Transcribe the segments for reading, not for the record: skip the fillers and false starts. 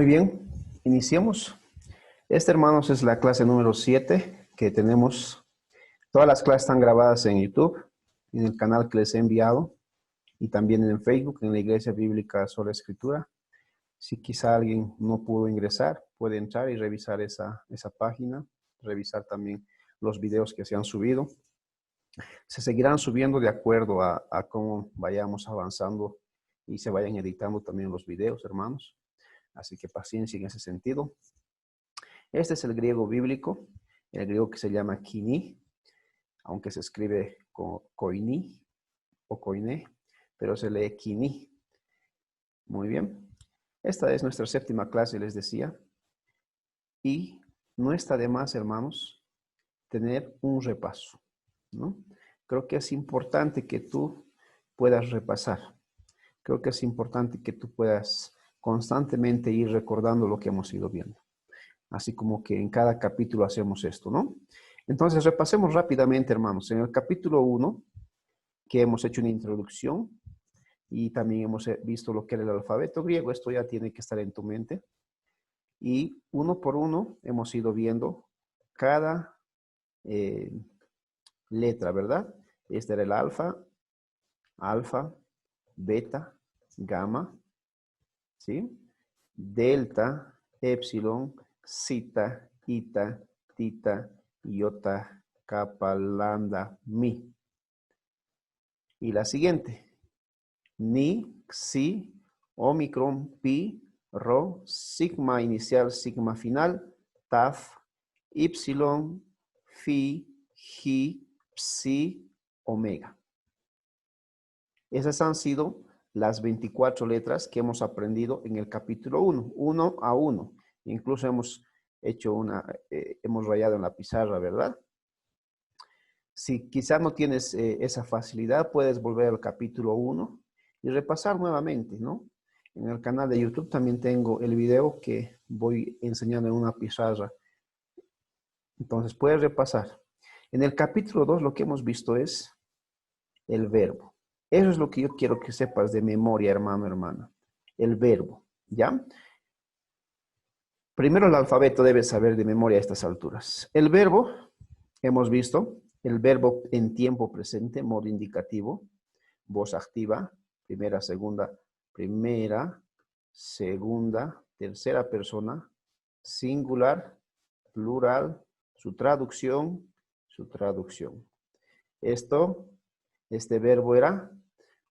Muy bien, iniciemos. Esta, hermanos, es la clase número 7 que tenemos. Todas las clases están grabadas en YouTube, en el canal que les he enviado, y también en Facebook, en la Iglesia Bíblica Sola Escritura. Si quizá alguien no pudo ingresar, puede entrar y revisar esa página, revisar también los videos que se han subido. Se seguirán subiendo de acuerdo a cómo vayamos avanzando y se vayan editando también los videos, hermanos. Así que paciencia en ese sentido. Este es el griego bíblico, el griego que se llama kini, aunque se escribe koini o koine, pero se lee kini. Muy bien. Esta es nuestra séptima clase, les decía. Y no está de más, hermanos, tener un repaso, ¿no? Creo que es importante que tú puedas repasar. Creo que es importante que tú puedas constantemente ir recordando lo que hemos ido viendo. Así como que en cada capítulo hacemos esto, ¿no? Entonces, repasemos rápidamente, hermanos. En el capítulo 1, que hemos hecho una introducción y también hemos visto lo que era el alfabeto griego. Esto ya tiene que estar en tu mente. Y uno por uno hemos ido viendo cada letra, ¿verdad? Este era el alfa, beta, gamma, ¿sí? Delta, epsilon, zeta, eta, tita, iota, kappa, lambda, mi. Y la siguiente. Ni, xi, omicron, pi, rho, sigma inicial, sigma final, taf, ipsilon, phi, chi, psi, omega. Esas han sido las 24 letras que hemos aprendido en el capítulo 1, uno a uno. Incluso hemos hecho hemos rayado en la pizarra, ¿verdad? Si quizá no tienes esa facilidad, puedes volver al capítulo 1 y repasar nuevamente, ¿no? En el canal de YouTube también tengo el video que voy enseñando en una pizarra. Entonces, puedes repasar. En el capítulo 2 lo que hemos visto es el verbo. Eso es lo que yo quiero que sepas de memoria, hermano, hermana. El verbo, ¿ya? Primero el alfabeto debes saber de memoria a estas alturas. El verbo, hemos visto, el verbo en tiempo presente, modo indicativo, voz activa, primera, segunda, tercera persona, singular, plural, su traducción. Este verbo era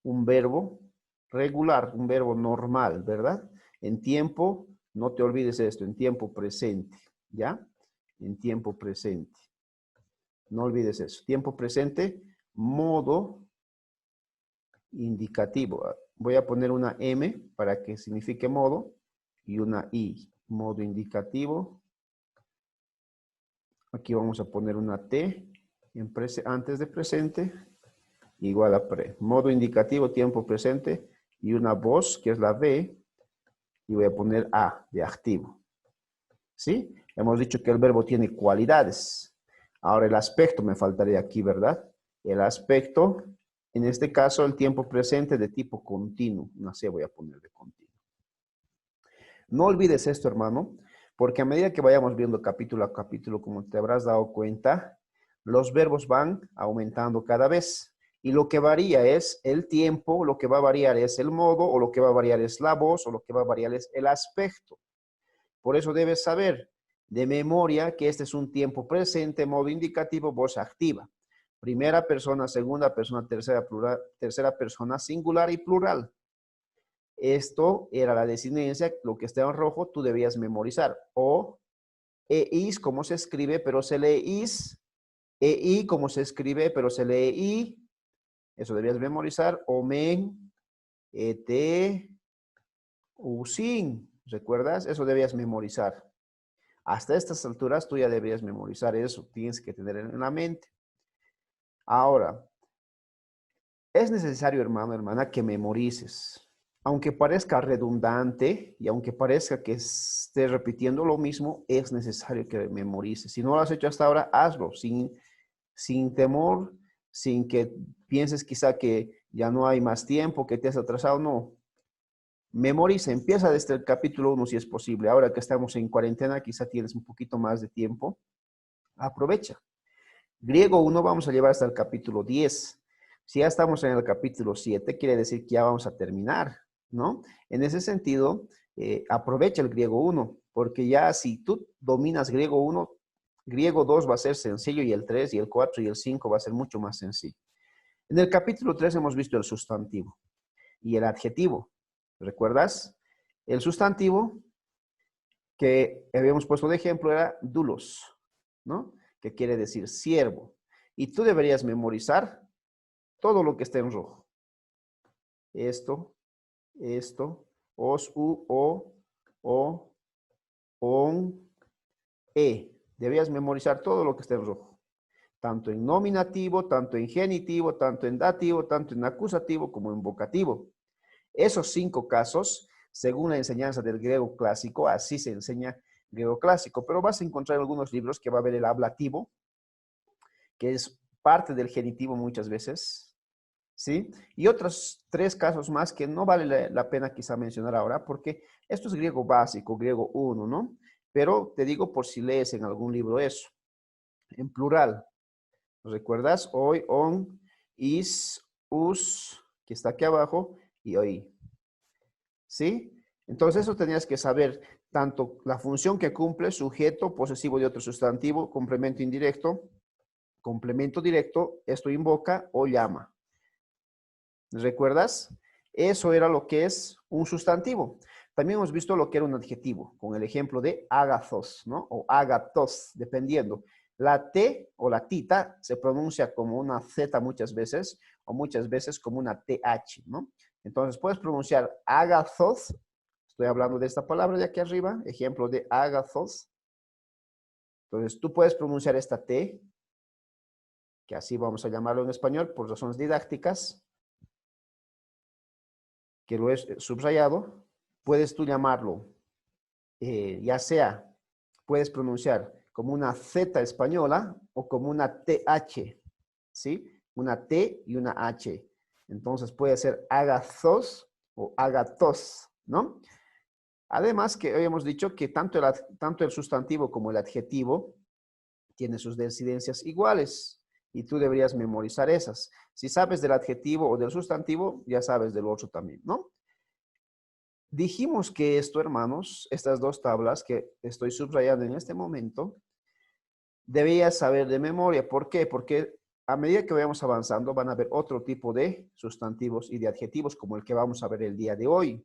un verbo regular, un verbo normal, ¿verdad? En tiempo, no te olvides esto, en tiempo presente, ¿ya? En tiempo presente. No olvides eso. Tiempo presente, modo indicativo. Voy a poner una M para que signifique modo y una I, modo indicativo. Aquí vamos a poner una T antes de presente, igual a pre. Modo indicativo, tiempo presente, y una voz, que es la V, y voy a poner A, de activo. ¿Sí? Hemos dicho que el verbo tiene cualidades. Ahora el aspecto me faltaría aquí, ¿verdad? El aspecto, en este caso, el tiempo presente de tipo continuo. Una C voy a poner de continuo. No olvides esto, hermano, porque a medida que vayamos viendo capítulo a capítulo, como te habrás dado cuenta, los verbos van aumentando cada vez. Y lo que varía es el tiempo, lo que va a variar es el modo, o lo que va a variar es la voz, o lo que va a variar es el aspecto. Por eso debes saber de memoria que este es un tiempo presente, modo indicativo, voz activa. Primera persona, segunda persona, tercera persona, singular y plural. Esto era la desinencia, lo que está en rojo tú debías memorizar. O, is, como se escribe, pero se lee is. I, como se escribe, pero se lee i. Eso debías memorizar. Omen, usin. ¿Recuerdas? Eso debías memorizar. Hasta estas alturas tú ya deberías memorizar eso. Tienes que tener en la mente. Ahora, es necesario, hermano, hermana, que memorices. Aunque parezca redundante y aunque parezca que esté repitiendo lo mismo, es necesario que memorices. Si no lo has hecho hasta ahora, hazlo sin temor, sin que pienses quizá que ya no hay más tiempo, que te has atrasado. No. Memoriza, empieza desde el capítulo 1 si es posible. Ahora que estamos en cuarentena, quizá tienes un poquito más de tiempo. Aprovecha. Griego 1 vamos a llevar hasta el capítulo 10. Si ya estamos en el capítulo 7, quiere decir que ya vamos a terminar, ¿no? En ese sentido, aprovecha el griego 1, porque ya si tú dominas griego 1, griego 2 va a ser sencillo y el 3 y el 4 y el 5 va a ser mucho más sencillo. En el capítulo 3 hemos visto el sustantivo y el adjetivo. ¿Recuerdas? El sustantivo que habíamos puesto de ejemplo era doulos, ¿no? Que quiere decir siervo. Y tú deberías memorizar todo lo que esté en rojo. Esto, os, u, o, on, e. Deberías memorizar todo lo que esté en rojo. Tanto en nominativo, tanto en genitivo, tanto en dativo, tanto en acusativo como en vocativo. Esos 5 casos, según la enseñanza del griego clásico, así se enseña griego clásico, pero vas a encontrar en algunos libros que va a haber el ablativo, que es parte del genitivo muchas veces, ¿sí? Y otros 3 casos más que no vale la pena quizá mencionar ahora, porque esto es griego básico, griego 1, ¿no? Pero te digo por si lees en algún libro eso. En plural, ¿recuerdas? Hoy, on, is, us, que está aquí abajo, y hoy. ¿Sí? Entonces eso tenías que saber tanto la función que cumple, sujeto, posesivo de otro sustantivo, complemento indirecto, complemento directo, esto invoca o llama. ¿Recuerdas? Eso era lo que es un sustantivo. También hemos visto lo que era un adjetivo, con el ejemplo de agathos, ¿no? O agathos, dependiendo. La T o la tita se pronuncia como una Z muchas veces, o muchas veces como una TH, ¿no? Entonces puedes pronunciar agathos, estoy hablando de esta palabra de aquí arriba, ejemplo de agathos. Entonces tú puedes pronunciar esta T, que así vamos a llamarlo en español por razones didácticas, que lo es subrayado. Puedes tú llamarlo, ya sea, puedes pronunciar como una Z española o como una TH, ¿sí? Una T y una H. Entonces puede ser agathos o agathos, ¿no? Además que hoy hemos dicho que tanto el sustantivo como el adjetivo tienen sus decidencias iguales y tú deberías memorizar esas. Si sabes del adjetivo o del sustantivo, ya sabes del otro también, ¿no? Dijimos que esto, hermanos, estas 2 tablas que estoy subrayando en este momento, debías saber de memoria. ¿Por qué? Porque a medida que vayamos avanzando van a haber otro tipo de sustantivos y de adjetivos como el que vamos a ver el día de hoy.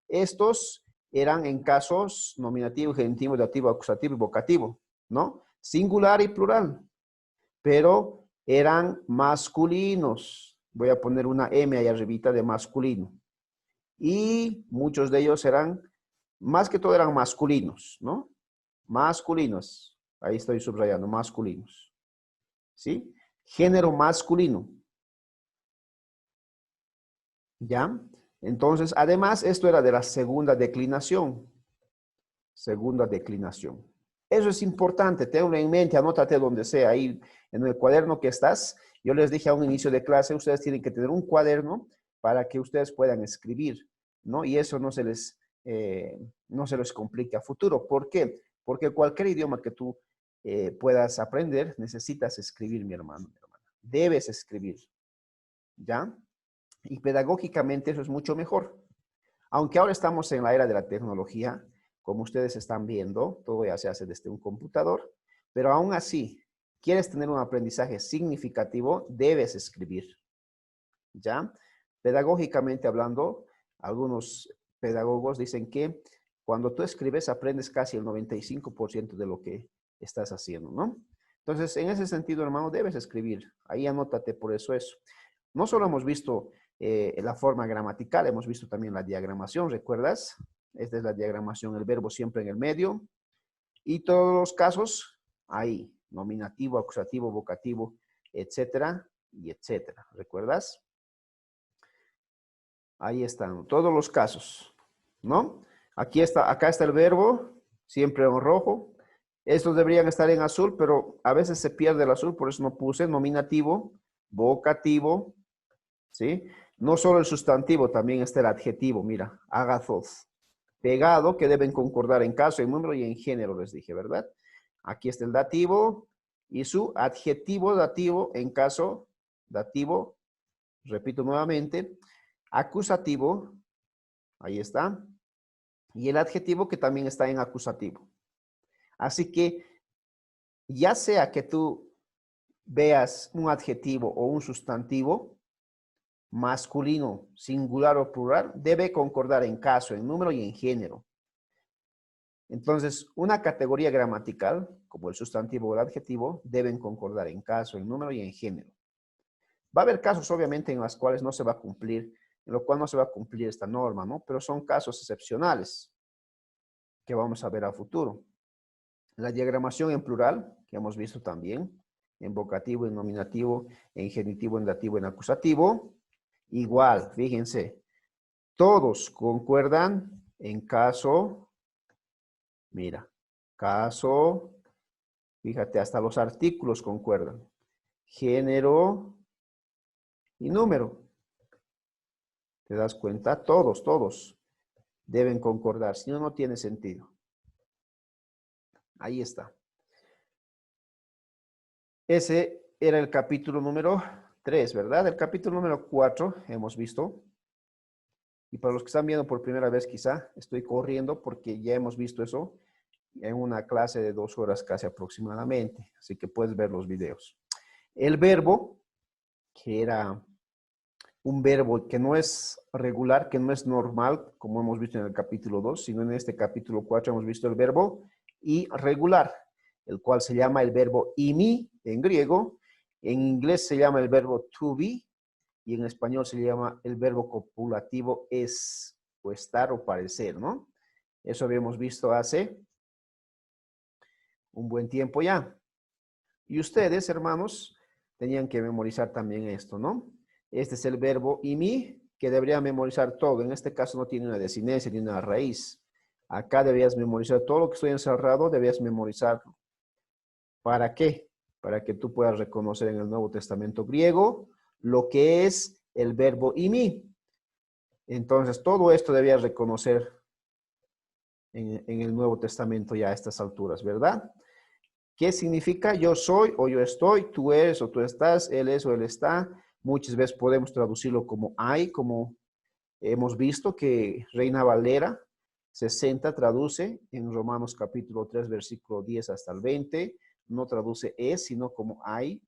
Estos eran en casos nominativo, genitivo, dativo, acusativo y vocativo, ¿no? Singular y plural, pero eran masculinos. Voy a poner una M ahí arribita de masculino. Y muchos de ellos eran, más que todo eran masculinos, ¿no? Masculinos. Ahí estoy subrayando, masculinos. ¿Sí? Género masculino. ¿Ya? Entonces, además, esto era de la segunda declinación. Segunda declinación. Eso es importante, tenlo en mente, anótate donde sea, ahí en el cuaderno que estás. Yo les dije a un inicio de clase, ustedes tienen que tener un cuaderno para que ustedes puedan escribir, ¿no? Y eso no se les complique a futuro. ¿Por qué? Porque cualquier idioma que tú puedas aprender, necesitas escribir, mi hermano, mi hermana. Debes escribir, ¿ya? Y pedagógicamente eso es mucho mejor. Aunque ahora estamos en la era de la tecnología, como ustedes están viendo, todo ya se hace desde un computador, pero aún así, quieres tener un aprendizaje significativo, debes escribir, ¿ya? Pedagógicamente hablando, algunos pedagogos dicen que cuando tú escribes aprendes casi el 95% de lo que estás haciendo, ¿no? Entonces, en ese sentido, hermano, debes escribir. Ahí anótate por eso. No solo hemos visto la forma gramatical, hemos visto también la diagramación, ¿recuerdas? Esta es la diagramación, el verbo siempre en el medio. Y todos los casos, ahí, nominativo, acusativo, vocativo, etcétera, y etcétera. ¿Recuerdas? Ahí están todos los casos, ¿no? Acá está el verbo, siempre en rojo. Estos deberían estar en azul, pero a veces se pierde el azul, por eso no puse nominativo, vocativo, ¿sí? No solo el sustantivo, también está el adjetivo. Mira, agathos. Pegado, que deben concordar en caso, en número y en género, les dije, ¿verdad? Aquí está el dativo y su adjetivo dativo en caso dativo, repito nuevamente, acusativo, ahí está, y el adjetivo que también está en acusativo. Así que ya sea que tú veas un adjetivo o un sustantivo, masculino, singular o plural, debe concordar en caso, en número y en género. Entonces, una categoría gramatical, como el sustantivo o el adjetivo, deben concordar en caso, en número y en género. Va a haber casos, obviamente, en los cuales no se va a cumplir, en lo cual no se va a cumplir esta norma, ¿no? Pero son casos excepcionales que vamos a ver a futuro. La diagramación en plural, que hemos visto también, en vocativo, en nominativo, en genitivo, en dativo, en acusativo. Igual, fíjense, todos concuerdan en caso, mira, caso, fíjate, hasta los artículos concuerdan. Género y número. ¿Te das cuenta? Todos deben concordar, si no, no tiene sentido. Ahí está. Ese era el capítulo número 3, ¿verdad? El capítulo número 4 hemos visto. Y para los que están viendo por primera vez, quizá estoy corriendo porque ya hemos visto eso en una clase de 2 horas casi aproximadamente. Así que puedes ver los videos. El verbo, que era un verbo que no es regular, que no es normal, como hemos visto en el capítulo 2, sino en este capítulo 4 hemos visto el verbo irregular, el cual se llama el verbo imi en griego, en inglés se llama el verbo to be y en español se llama el verbo copulativo es o estar o parecer, ¿no? Eso habíamos visto hace un buen tiempo ya. Y ustedes, hermanos, tenían que memorizar también esto, ¿no? Este es el verbo imi, que debería memorizar todo. En este caso no tiene una desinencia ni una raíz. Acá debías memorizar todo lo que estoy encerrado, debías memorizarlo. ¿Para qué? Para que tú puedas reconocer en el Nuevo Testamento griego lo que es el verbo imi. Entonces, todo esto debías reconocer en el Nuevo Testamento ya a estas alturas, ¿verdad? ¿Qué significa yo soy o yo estoy, tú eres o tú estás, él es o él está? Muchas veces podemos traducirlo como hay, como hemos visto que Reina Valera 60 traduce en Romanos capítulo 3, versículo 10 hasta el 20. No traduce es, sino como hay.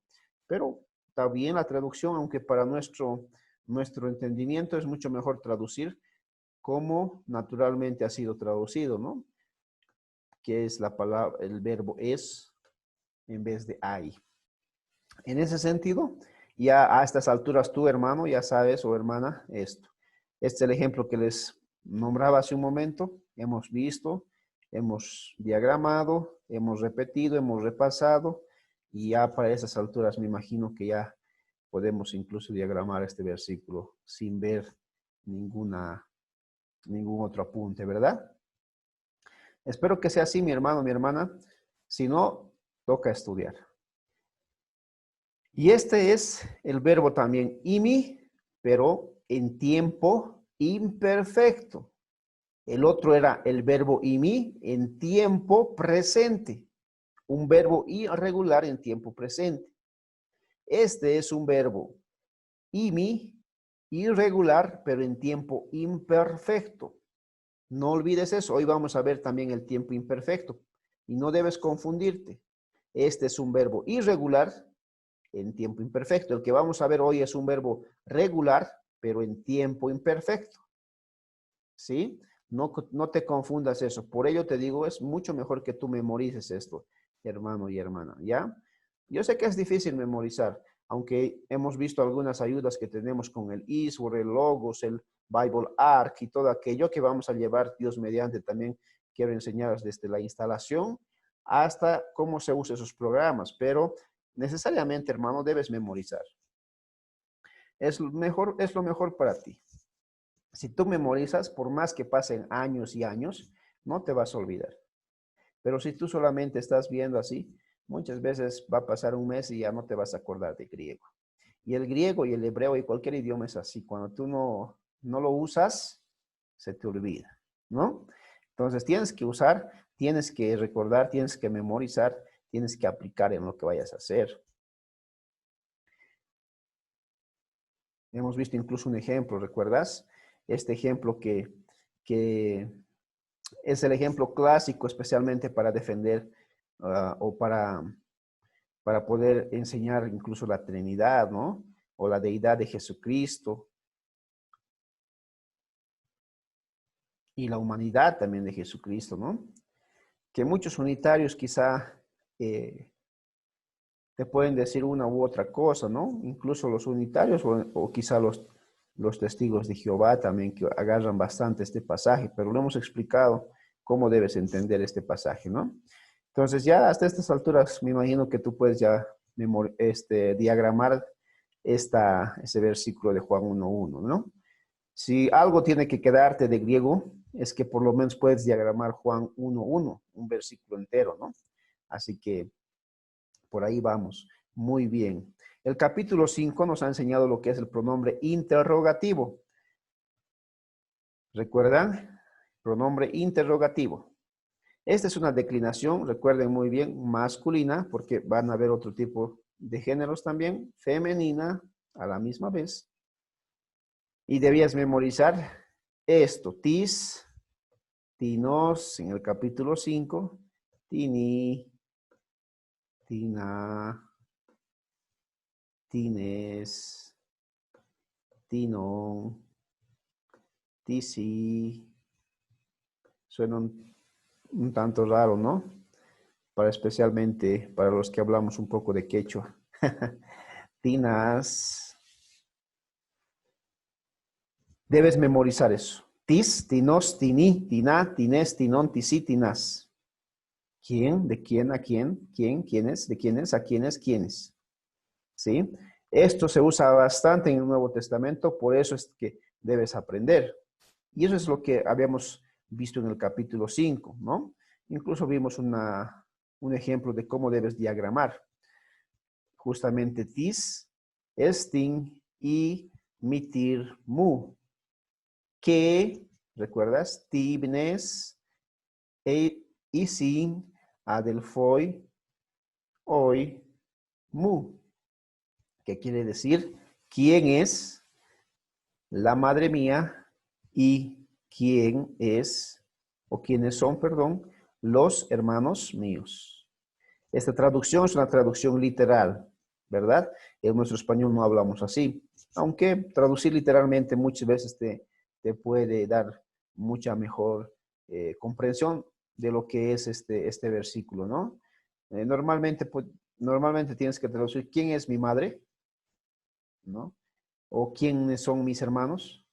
Pero está bien la traducción, aunque para nuestro entendimiento es mucho mejor traducir como naturalmente ha sido traducido, ¿no? Que es la palabra, el verbo es en vez de hay. En ese sentido, ya a estas alturas tú, hermano, ya sabes, o hermana, esto. Este es el ejemplo que les nombraba hace un momento. Hemos visto, hemos diagramado, hemos repetido, hemos repasado, y ya para esas alturas me imagino que ya podemos incluso diagramar este versículo sin ver ningún otro apunte, ¿verdad? Espero que sea así, mi hermano, mi hermana. Si no, toca estudiar. Y este es el verbo también imi, pero en tiempo imperfecto. El otro era el verbo imi en tiempo presente. Un verbo irregular en tiempo presente. Este es un verbo imi irregular, pero en tiempo imperfecto. No olvides eso. Hoy vamos a ver también el tiempo imperfecto. Y no debes confundirte. Este es un verbo irregular en tiempo imperfecto. El que vamos a ver hoy es un verbo regular, pero en tiempo imperfecto. ¿Sí? No te confundas eso. Por ello te digo, es mucho mejor que tú memorices esto, hermano y hermana, ¿ya? Yo sé que es difícil memorizar, aunque hemos visto algunas ayudas que tenemos con el Eastword, el Logos, el Bible Arc y todo aquello que vamos a llevar, Dios mediante, también quiero enseñaros desde la instalación hasta cómo se usa esos programas, pero necesariamente, hermano, debes memorizar. Es lo mejor para ti. Si tú memorizas, por más que pasen años y años, no te vas a olvidar. Pero si tú solamente estás viendo así, muchas veces va a pasar un mes y ya no te vas a acordar de griego. Y el griego y el hebreo y cualquier idioma es así. Cuando tú no lo usas, se te olvida, ¿no? Entonces tienes que usar, tienes que recordar, tienes que memorizar, tienes que aplicar en lo que vayas a hacer. Hemos visto incluso un ejemplo, ¿recuerdas? Este ejemplo que es el ejemplo clásico especialmente para defender o para poder enseñar incluso la Trinidad, ¿no? O la deidad de Jesucristo y la humanidad también de Jesucristo, ¿no? Que muchos unitarios quizá te pueden decir una u otra cosa, ¿no? Incluso los unitarios o quizá los testigos de Jehová también que agarran bastante este pasaje, pero lo hemos explicado cómo debes entender este pasaje, ¿no? Entonces ya hasta estas alturas me imagino que tú puedes ya diagramar ese versículo de Juan 1:1, ¿no? Si algo tiene que quedarte de griego, es que por lo menos puedes diagramar Juan 1:1, un versículo entero, ¿no? Así que por ahí vamos. Muy bien. El capítulo 5 nos ha enseñado lo que es el pronombre interrogativo. ¿Recuerdan? Pronombre interrogativo. Esta es una declinación, recuerden muy bien, masculina, porque van a haber otro tipo de géneros también, femenina a la misma vez. Y debías memorizar esto, tis, tinos, en el capítulo 5, tini, tina, tines, tinon, tisi. Suena un tanto raro, ¿no? Especialmente para los que hablamos un poco de quechua. Tinas. Debes memorizar eso. Tis, tinos, tini, tina, tines, tinon, tisi, tinas. ¿Quién? ¿De quién? ¿A quién? ¿Quién? ¿Quiénes? ¿De quiénes? ¿A quiénes? ¿Quiénes? ¿Sí? Esto se usa bastante en el Nuevo Testamento, por eso es que debes aprender. Y eso es lo que habíamos visto en el capítulo 5, ¿no? Incluso vimos un ejemplo de cómo debes diagramar. Justamente tis, estin y mitir mu. Que, ¿recuerdas? Tibnes, isin, adelfoi, hoy, mu. ¿Qué quiere decir? ¿Quién es la madre mía y quién es, o quiénes son, perdón, los hermanos míos? Esta traducción es una traducción literal, ¿verdad? En nuestro español no hablamos así, aunque traducir literalmente muchas veces te puede dar mucha mejor comprensión de lo que es este versículo, ¿no? Normalmente tienes que traducir quién es mi madre, ¿no? O quiénes son mis hermanos,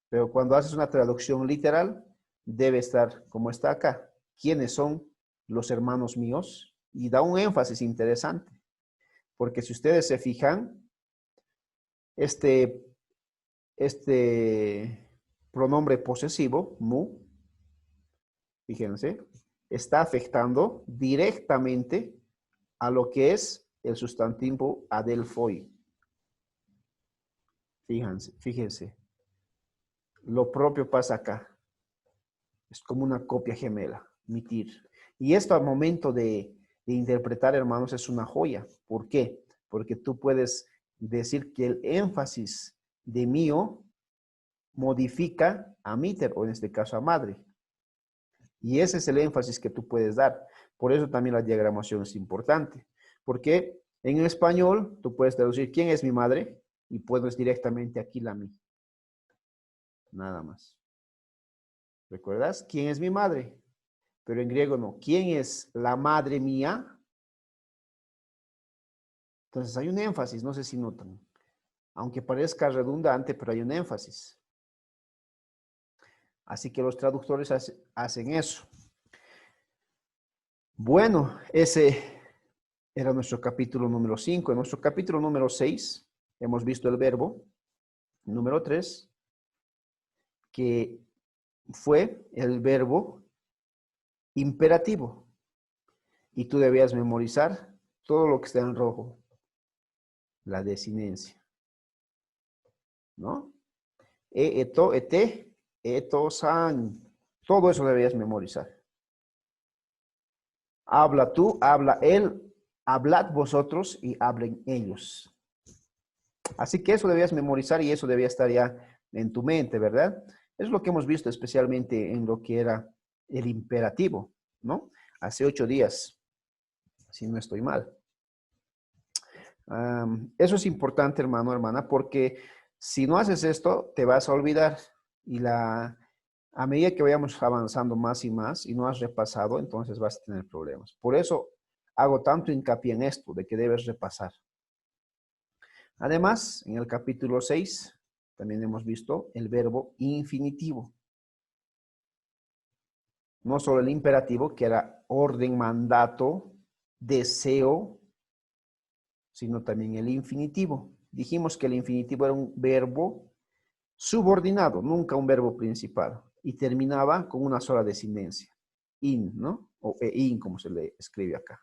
pero cuando haces una traducción literal, debe estar como está acá. ¿Quiénes son los hermanos míos? Y da un énfasis interesante, porque si ustedes se fijan, este, este pronombre posesivo, mu, fíjense, está afectando directamente a lo que es el sustantivo adelfoi. Fíjense. Lo propio pasa acá. Es como una copia gemela, mitir. Y esto al momento de interpretar, hermanos, es una joya. ¿Por qué? Porque tú puedes decir que el énfasis de mío modifica a miter, o en este caso a madre. Y ese es el énfasis que tú puedes dar. Por eso también la diagramación es importante. Porque en el español tú puedes traducir quién es mi madre y puedes directamente aquí la mi. Nada más. ¿Recuerdas? ¿Quién es mi madre? Pero en griego no. ¿Quién es la madre mía? Entonces hay un énfasis, no sé si notan. Aunque parezca redundante, pero hay un énfasis. Así que los traductores hacen eso. Bueno, ese era nuestro capítulo número 5. En nuestro capítulo número 6 hemos visto el verbo número 3, que fue el verbo imperativo. Y tú debías memorizar todo lo que está en rojo. la desinencia, ¿no? Eto, ete, eto, san. Todo eso deberías memorizar. Habla tú, habla él, hablad vosotros y hablen ellos. Así que eso debías memorizar y eso debía estar ya en tu mente, ¿verdad? Es lo que hemos visto especialmente en lo que era el imperativo, ¿no? Hace 8 días, si no estoy mal. Eso es importante, hermano, hermana, porque si no haces esto, te vas a olvidar. Y a medida que vayamos avanzando más y más y no has repasado, entonces vas a tener problemas. Por eso hago tanto hincapié en esto, de que debes repasar. Además, en el capítulo 6 también hemos visto el verbo infinitivo. No solo el imperativo, que era orden, mandato, deseo, sino también el infinitivo. Dijimos que el infinitivo era un verbo subordinado, nunca un verbo principal, y terminaba con una sola desindencia, in, ¿no? O in, como se le escribe acá.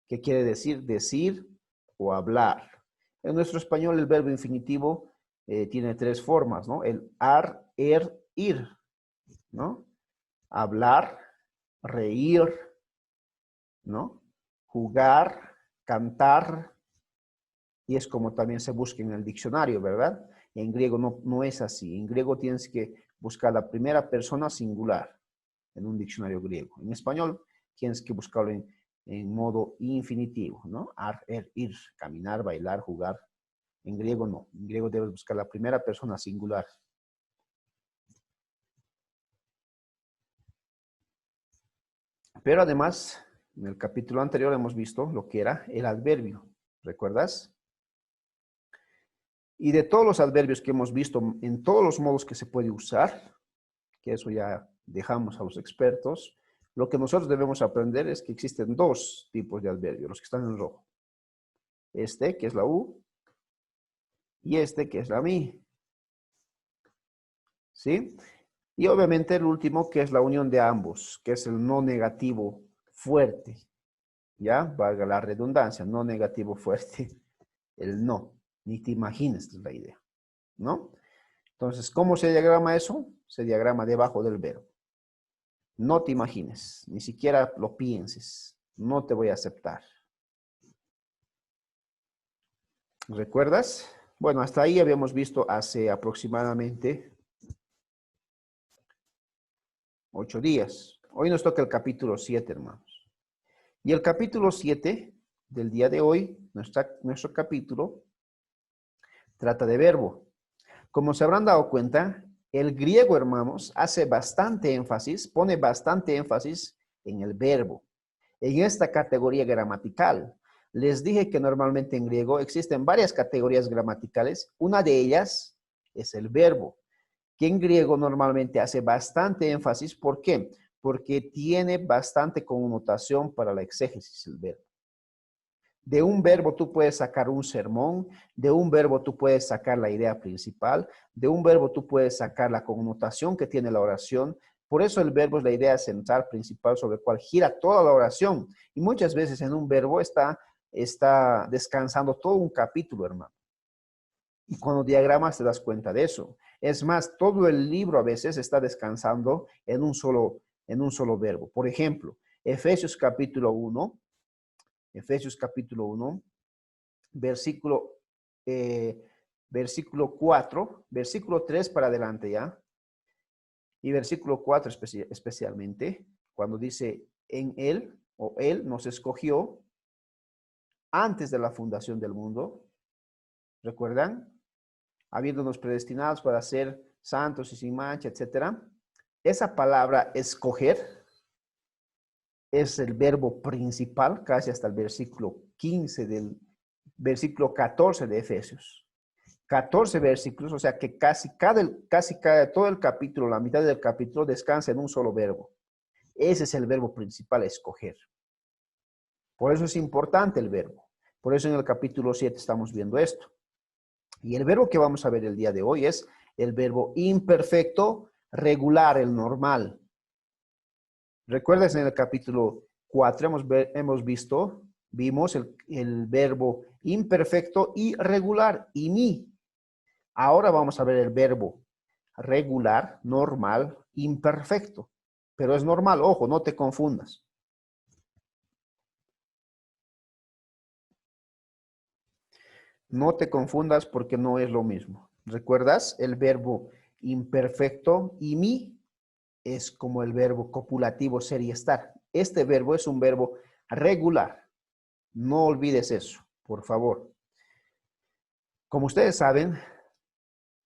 ¿Qué quiere decir? Decir o hablar. En nuestro español el verbo infinitivo tiene 3 formas, ¿no? El ar, ir, ¿no? Hablar, reír, ¿no? Jugar, cantar, y es como también se busca en el diccionario, ¿verdad? En griego no es así. En griego tienes que buscar la primera persona singular en un diccionario griego. En español tienes que buscarlo en modo infinitivo, ¿no? Ar, ir, caminar, bailar, jugar. En griego no. En griego debes buscar la primera persona singular. Pero además, en el capítulo anterior hemos visto lo que era el adverbio. ¿Recuerdas? Y de todos los adverbios que hemos visto en todos los modos que se puede usar, que eso ya dejamos a los expertos, lo que nosotros debemos aprender es que existen 2 tipos de adverbios, los que están en rojo. Este, que es la U, y este, que es la mi. ¿Sí? Y obviamente el último, que es la unión de ambos, que es el no negativo fuerte. ¿Ya? Valga la redundancia, no negativo fuerte. El no. Ni te imagines la idea. ¿No? Entonces, ¿cómo se diagrama eso? Se diagrama debajo del verbo. No te imagines, ni siquiera lo pienses. No te voy a aceptar. ¿Recuerdas? Bueno, hasta ahí habíamos visto hace aproximadamente 8 días. Hoy nos toca el capítulo 7, hermanos. Y el capítulo 7 del día de hoy, nuestro capítulo, trata de verbo. Como se habrán dado cuenta, el griego, hermanos, hace bastante énfasis, pone bastante énfasis en el verbo, en esta categoría gramatical. Les dije que normalmente en griego existen varias categorías gramaticales. Una de ellas es el verbo, que en griego normalmente hace bastante énfasis. ¿Por qué? Porque tiene bastante connotación para la exégesis el verbo. De un verbo tú puedes sacar un sermón, de un verbo tú puedes sacar la idea principal, de un verbo tú puedes sacar la connotación que tiene la oración. Por eso el verbo es la idea central principal sobre la cual gira toda la oración. Y muchas veces en un verbo está descansando todo un capítulo, hermano. Y cuando diagramas te das cuenta de eso. Es más, todo el libro a veces está descansando en un solo verbo. Por ejemplo, Efesios capítulo 1, versículo, versículo 4, versículo 3 para adelante ya, y versículo 4 especialmente, cuando dice en él, o él nos escogió antes de la fundación del mundo, ¿recuerdan? Habiéndonos predestinados para ser santos y sin mancha, etcétera. Esa palabra escoger es el verbo principal, casi hasta el versículo 15 del versículo 14 de Efesios. 14 versículos, o sea que casi todo el capítulo, la mitad del capítulo descansa en un solo verbo. Ese es el verbo principal, escoger. Por eso es importante el verbo. Por eso en el capítulo 7 estamos viendo esto. Y el verbo que vamos a ver el día de hoy es el verbo imperfecto regular, el normal. ¿Recuerdas en el capítulo 4 hemos visto Vimos el verbo imperfecto irregular, imi. Ahora vamos a ver el verbo regular, normal, imperfecto. Pero es normal, ojo, no te confundas. No te confundas porque no es lo mismo. ¿Recuerdas? El verbo imperfecto, imi, es como el verbo copulativo ser y estar. Este verbo es un verbo regular. No olvides eso, por favor. Como ustedes saben,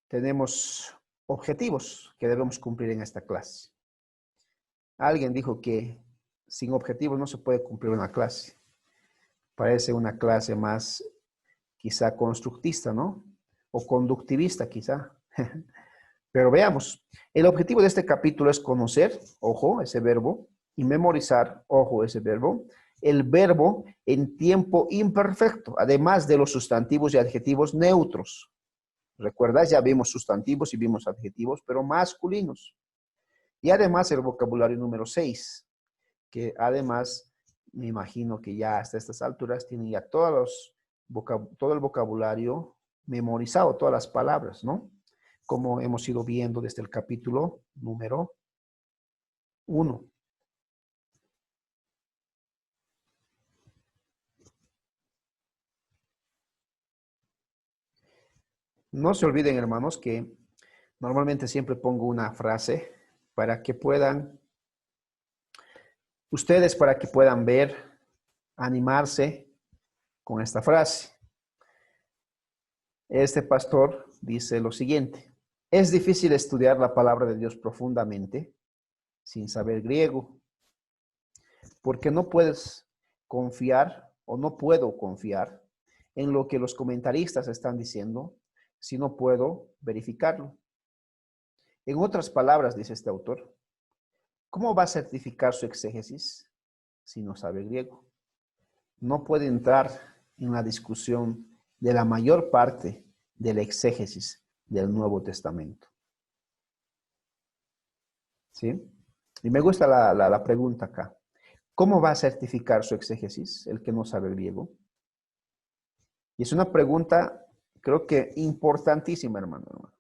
tenemos objetivos que debemos cumplir en esta clase. Alguien dijo que sin objetivos no se puede cumplir una clase. Parece una clase más quizá constructista, ¿no? O conductivista quizá. Pero veamos, el objetivo de este capítulo es conocer, ojo, ese verbo, y memorizar, ojo, ese verbo, el verbo en tiempo imperfecto, además de los sustantivos y adjetivos neutros. ¿Recuerdas? Ya vimos sustantivos y vimos adjetivos, pero masculinos. Y además el vocabulario número 6, que además me imagino que ya hasta estas alturas tienen ya todo el vocabulario memorizado, todas las palabras, ¿no? Como hemos ido viendo desde el capítulo número 1. No se olviden, hermanos, que normalmente siempre pongo una frase para que puedan, ustedes para que puedan ver, animarse con esta frase. Este pastor dice lo siguiente: es difícil estudiar la palabra de Dios profundamente sin saber griego, porque no puedes confiar o no puedo confiar en lo que los comentaristas están diciendo si no puedo verificarlo. En otras palabras, dice este autor, ¿cómo va a certificar su exégesis si no sabe griego? No puede entrar en la discusión de la mayor parte del exégesis del Nuevo Testamento. ¿Sí? Y me gusta la pregunta acá. ¿Cómo va a certificar su exégesis el que no sabe griego? Y es una pregunta, creo que importantísima, hermano.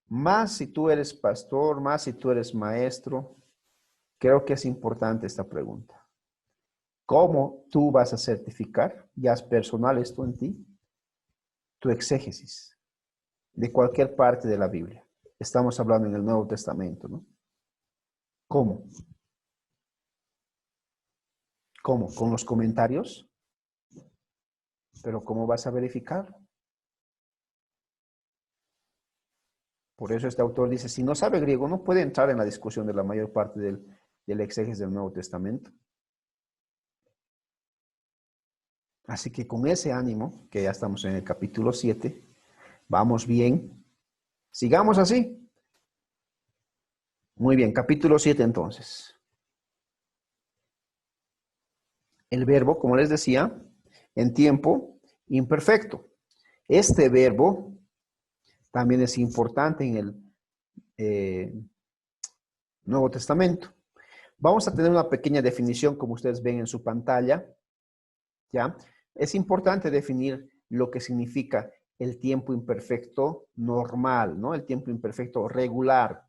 Más si tú eres pastor, más si tú eres maestro, creo que es importante esta pregunta. ¿Cómo tú vas a certificar, ya es personal esto en ti, tu exégesis de cualquier parte de la Biblia? Estamos hablando en el Nuevo Testamento, ¿no? ¿Cómo? ¿Cómo? ¿Con los comentarios? ¿Pero cómo vas a verificar? Por eso este autor dice, si no sabe griego, no puede entrar en la discusión de la mayor parte del exégesis del Nuevo Testamento. Así que con ese ánimo, que ya estamos en el capítulo 7, vamos bien. Sigamos así. Muy bien, capítulo 7 entonces. El verbo, como les decía, en tiempo imperfecto. Este verbo también es importante en el Nuevo Testamento. Vamos a tener una pequeña definición, como ustedes ven en su pantalla. ¿Ya? Es importante definir lo que significa el tiempo imperfecto normal, ¿no? El tiempo imperfecto regular.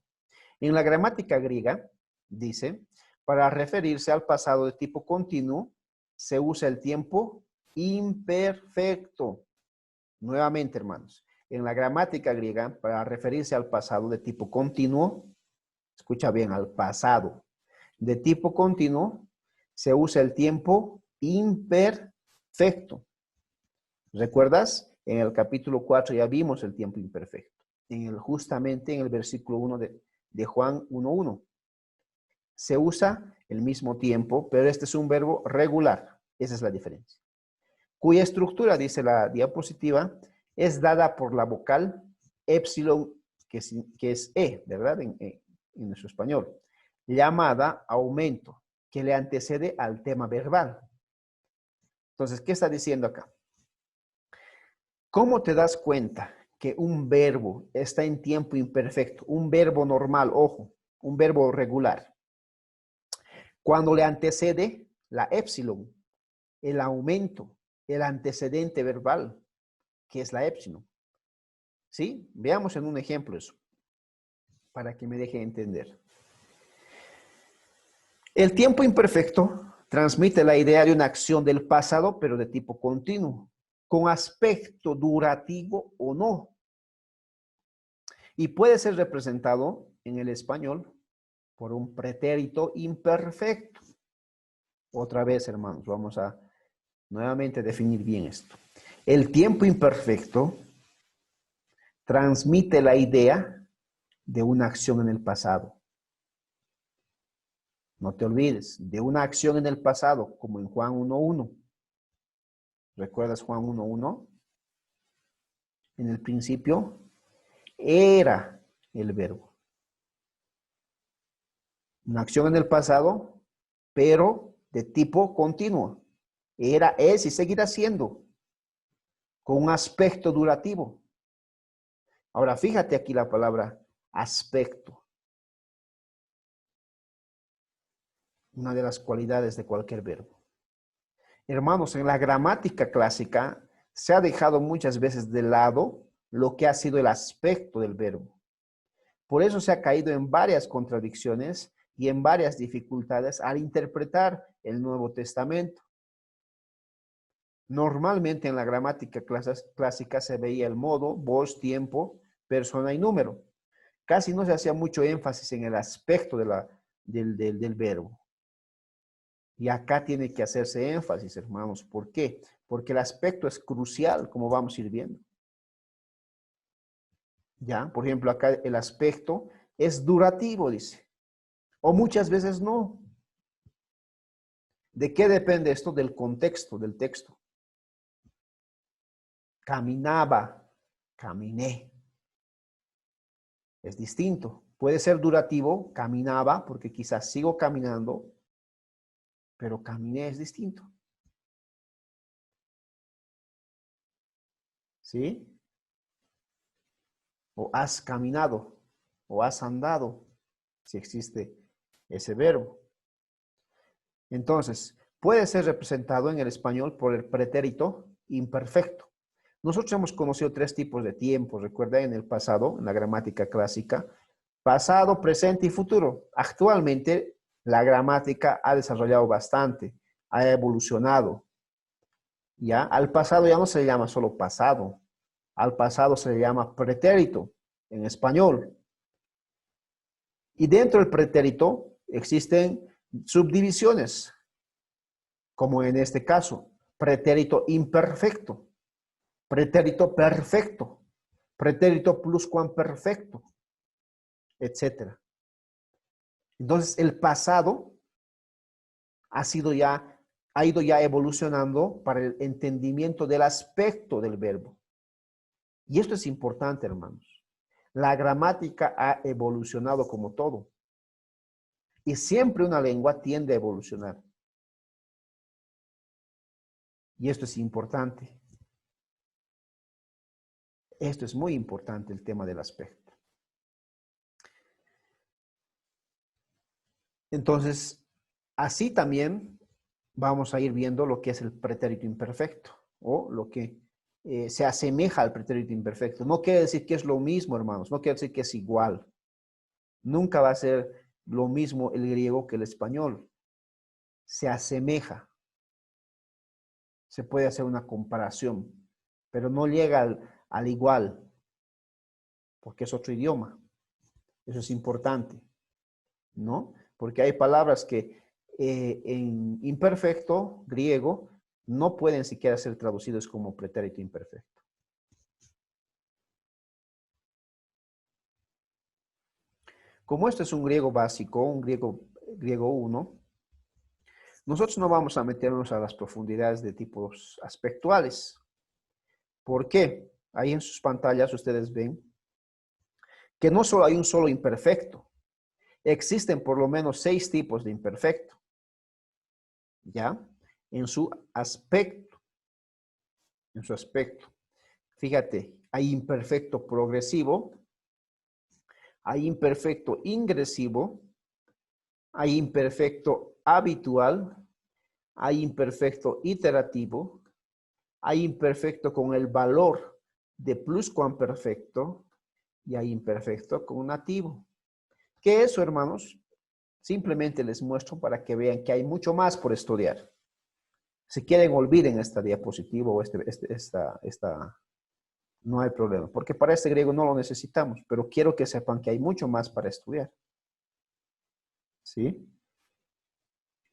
En la gramática griega, dice, para referirse al pasado de tipo continuo, se usa el tiempo imperfecto. Nuevamente, hermanos, en la gramática griega, para referirse al pasado de tipo continuo, escucha bien, al pasado de tipo continuo, se usa el tiempo imperfecto. ¿Recuerdas? En el capítulo 4 ya vimos el tiempo imperfecto. Justamente en el versículo 1 de Juan 1:1. Se usa el mismo tiempo, pero este es un verbo regular. Esa es la diferencia. Cuya estructura, dice la diapositiva, es dada por la vocal épsilon, que es E, ¿verdad? En nuestro español. Llamada aumento, que le antecede al tema verbal. Entonces, ¿qué está diciendo acá? ¿Cómo te das cuenta que un verbo está en tiempo imperfecto? Un verbo normal, ojo, un verbo regular. Cuando le antecede la épsilon. el aumento, el antecedente verbal, que es la épsilon. ¿Sí? Veamos en un ejemplo eso, para que me deje entender. El tiempo imperfecto transmite la idea de una acción del pasado, pero de tipo continuo, con aspecto durativo o no. Y puede ser representado en el español por un pretérito imperfecto. Otra vez, hermanos, vamos a nuevamente definir bien esto. El tiempo imperfecto transmite la idea de una acción en el pasado. No te olvides, de una acción en el pasado, como en Juan 1:1. ¿Recuerdas Juan 1:1? En el principio era el verbo. Una acción en el pasado, pero de tipo continuo. Era, es y seguirá siendo, con un aspecto durativo. Ahora, fíjate aquí la palabra aspecto. Una de las cualidades de cualquier verbo. Hermanos, en la gramática clásica se ha dejado muchas veces de lado lo que ha sido el aspecto del verbo. Por eso se ha caído en varias contradicciones y en varias dificultades al interpretar el Nuevo Testamento. Normalmente en la gramática clásica se veía el modo, voz, tiempo, persona y número. Casi no se hacía mucho énfasis en el aspecto del verbo. Y acá tiene que hacerse énfasis, hermanos. ¿Por qué? Porque el aspecto es crucial, como vamos a ir viendo. ¿Ya? Por ejemplo, acá el aspecto es durativo, dice. O muchas veces no. ¿De qué depende esto? Del contexto, del texto. Caminaba, caminé. Es distinto. Puede ser durativo, caminaba, porque quizás sigo caminando, pero caminé es distinto. ¿Sí? O has caminado, o has andado, si existe ese verbo. Entonces, puede ser representado en el español por el pretérito imperfecto. Nosotros hemos conocido tres tipos de tiempo, recuerda en el pasado, en la gramática clásica, pasado, presente y futuro. Actualmente, la gramática ha desarrollado bastante, ha evolucionado. ¿Ya? Al pasado ya no se le llama solo pasado, al pasado se le llama pretérito en español. Y dentro del pretérito existen subdivisiones, como en este caso, pretérito imperfecto, pretérito perfecto, pretérito pluscuamperfecto, etc. Entonces, el pasado ha ido ya evolucionando para el entendimiento del aspecto del verbo. Y esto es importante, hermanos. La gramática ha evolucionado como todo. Y siempre una lengua tiende a evolucionar. Y esto es importante. Esto es muy importante, el tema del aspecto. Entonces, así también vamos a ir viendo lo que es el pretérito imperfecto o lo que se asemeja al pretérito imperfecto. No quiere decir que es lo mismo, hermanos. No quiere decir que es igual. Nunca va a ser lo mismo el griego que el español. Se asemeja. Se puede hacer una comparación, pero no llega al igual, porque es otro idioma. Eso es importante, ¿no? Porque hay palabras que en imperfecto griego no pueden siquiera ser traducidos como pretérito imperfecto. Como esto es un griego básico, un griego 1, nosotros no vamos a meternos a las profundidades de tipos aspectuales. ¿Por qué? Ahí en sus pantallas ustedes ven que no solo hay un solo imperfecto, existen por lo menos 6 tipos de imperfecto, ¿ya? En su aspecto, Fíjate, hay imperfecto progresivo, hay imperfecto ingresivo, hay imperfecto habitual, hay imperfecto iterativo, hay imperfecto con el valor de pluscuamperfecto y hay imperfecto con nativo. ¿Qué es eso, hermanos? Simplemente les muestro para que vean que hay mucho más por estudiar. Si quieren, olviden esta diapositiva o esta, no hay problema, porque para este griego no lo necesitamos, pero quiero que sepan que hay mucho más para estudiar. ¿Sí?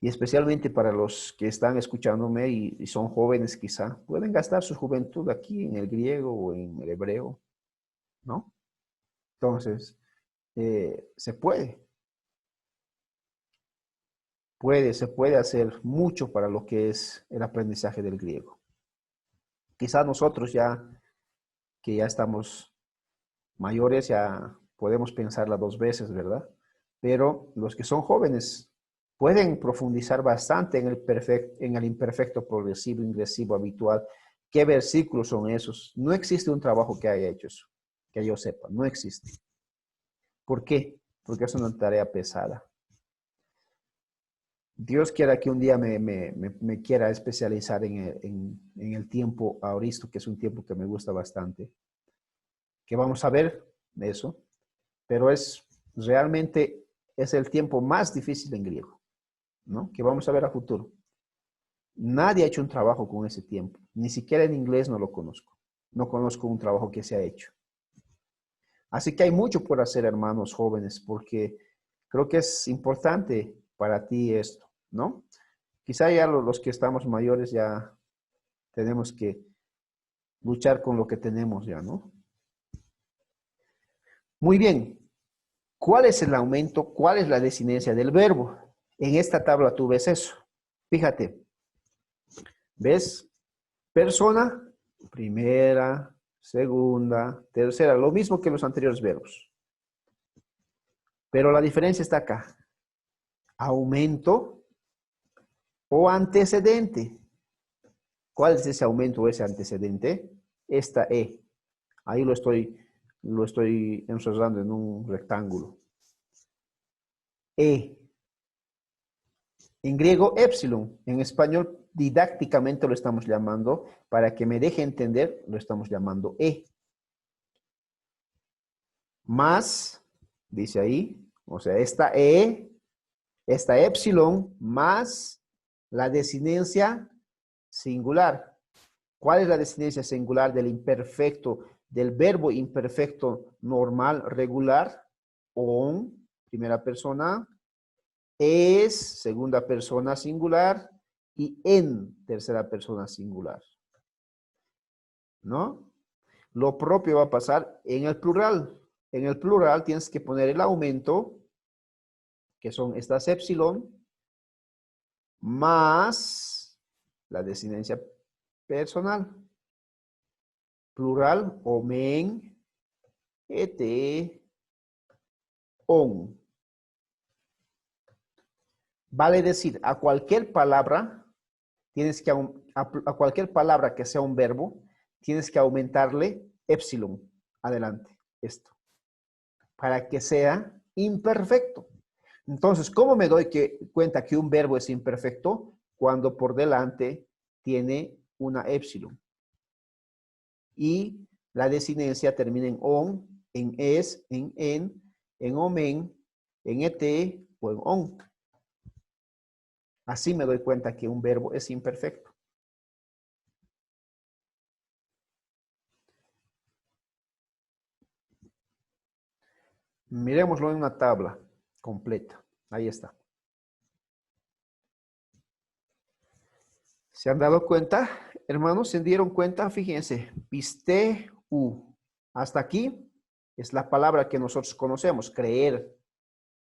Y especialmente para los que están escuchándome y son jóvenes quizá, pueden gastar su juventud aquí en el griego o en el hebreo, ¿no? Entonces, se puede. Se puede hacer mucho para lo que es el aprendizaje del griego. Quizá nosotros ya, que ya estamos mayores, ya podemos pensarla dos veces, ¿verdad? Pero los que son jóvenes pueden profundizar bastante en el imperfecto progresivo, ingresivo, habitual. ¿Qué versículos son esos? No existe un trabajo que haya hecho eso, que yo sepa, no existe. ¿Por qué? Porque es una tarea pesada. Dios quiera que un día me quiera especializar en el tiempo aoristo, que es un tiempo que me gusta bastante, que vamos a ver eso, pero realmente es el tiempo más difícil en griego, ¿no? Que vamos a ver a futuro. Nadie ha hecho un trabajo con ese tiempo, ni siquiera en inglés no lo conozco. No conozco un trabajo que se ha hecho. Así que hay mucho por hacer, hermanos jóvenes, porque creo que es importante para ti esto, ¿no? Quizá ya los que estamos mayores ya tenemos que luchar con lo que tenemos ya, ¿no? Muy bien. ¿Cuál es el aumento? ¿Cuál es la desinencia del verbo? En esta tabla tú ves eso. Fíjate. ¿Ves? Persona, primera, segunda, tercera. Lo mismo que los anteriores verbos. Pero la diferencia está acá. Aumento o antecedente. ¿Cuál es ese aumento o ese antecedente? Esta E. Ahí lo estoy encerrando en un rectángulo. E. En griego, epsilon. En español, didácticamente lo estamos llamando, para que me deje entender, lo estamos llamando E. Más, dice ahí, o sea, esta E, esta epsilon, más la desinencia singular. ¿Cuál es la desinencia singular del imperfecto, del verbo imperfecto normal, regular? On, primera persona, es, segunda persona singular, y en, tercera persona singular. ¿No? Lo propio va a pasar en el plural. En el plural tienes que poner el aumento, que son estas epsilon, más la desinencia personal. Plural, omen, et, on. Vale decir, a cualquier palabra, tienes que, a cualquier palabra que sea un verbo, tienes que aumentarle epsilon. Adelante, esto. Para que sea imperfecto. Entonces, ¿cómo me doy cuenta que un verbo es imperfecto? Cuando por delante tiene una epsilon. Y la desinencia termina en on, en es, en omen, en et o en on. Así me doy cuenta que un verbo es imperfecto. Miremoslo en una tabla completa. Ahí está. ¿Se han dado cuenta? Hermanos, ¿se dieron cuenta? Fíjense, pisteu. Hasta aquí es la palabra que nosotros conocemos, creer,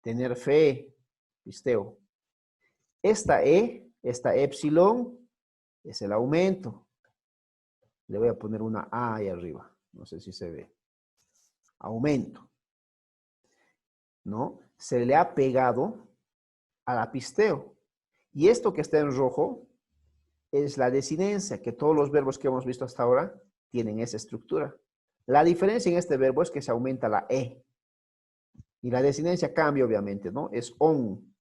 tener fe, pisteo. Esta E, esta epsilon, es el aumento. Le voy a poner una A ahí arriba. No sé si se ve. Aumento. ¿No? Se le ha pegado al apisteo. Y esto que está en rojo es la desinencia, que todos los verbos que hemos visto hasta ahora tienen esa estructura. La diferencia en este verbo es que se aumenta la E. Y la desinencia cambia, obviamente, ¿no? Es on.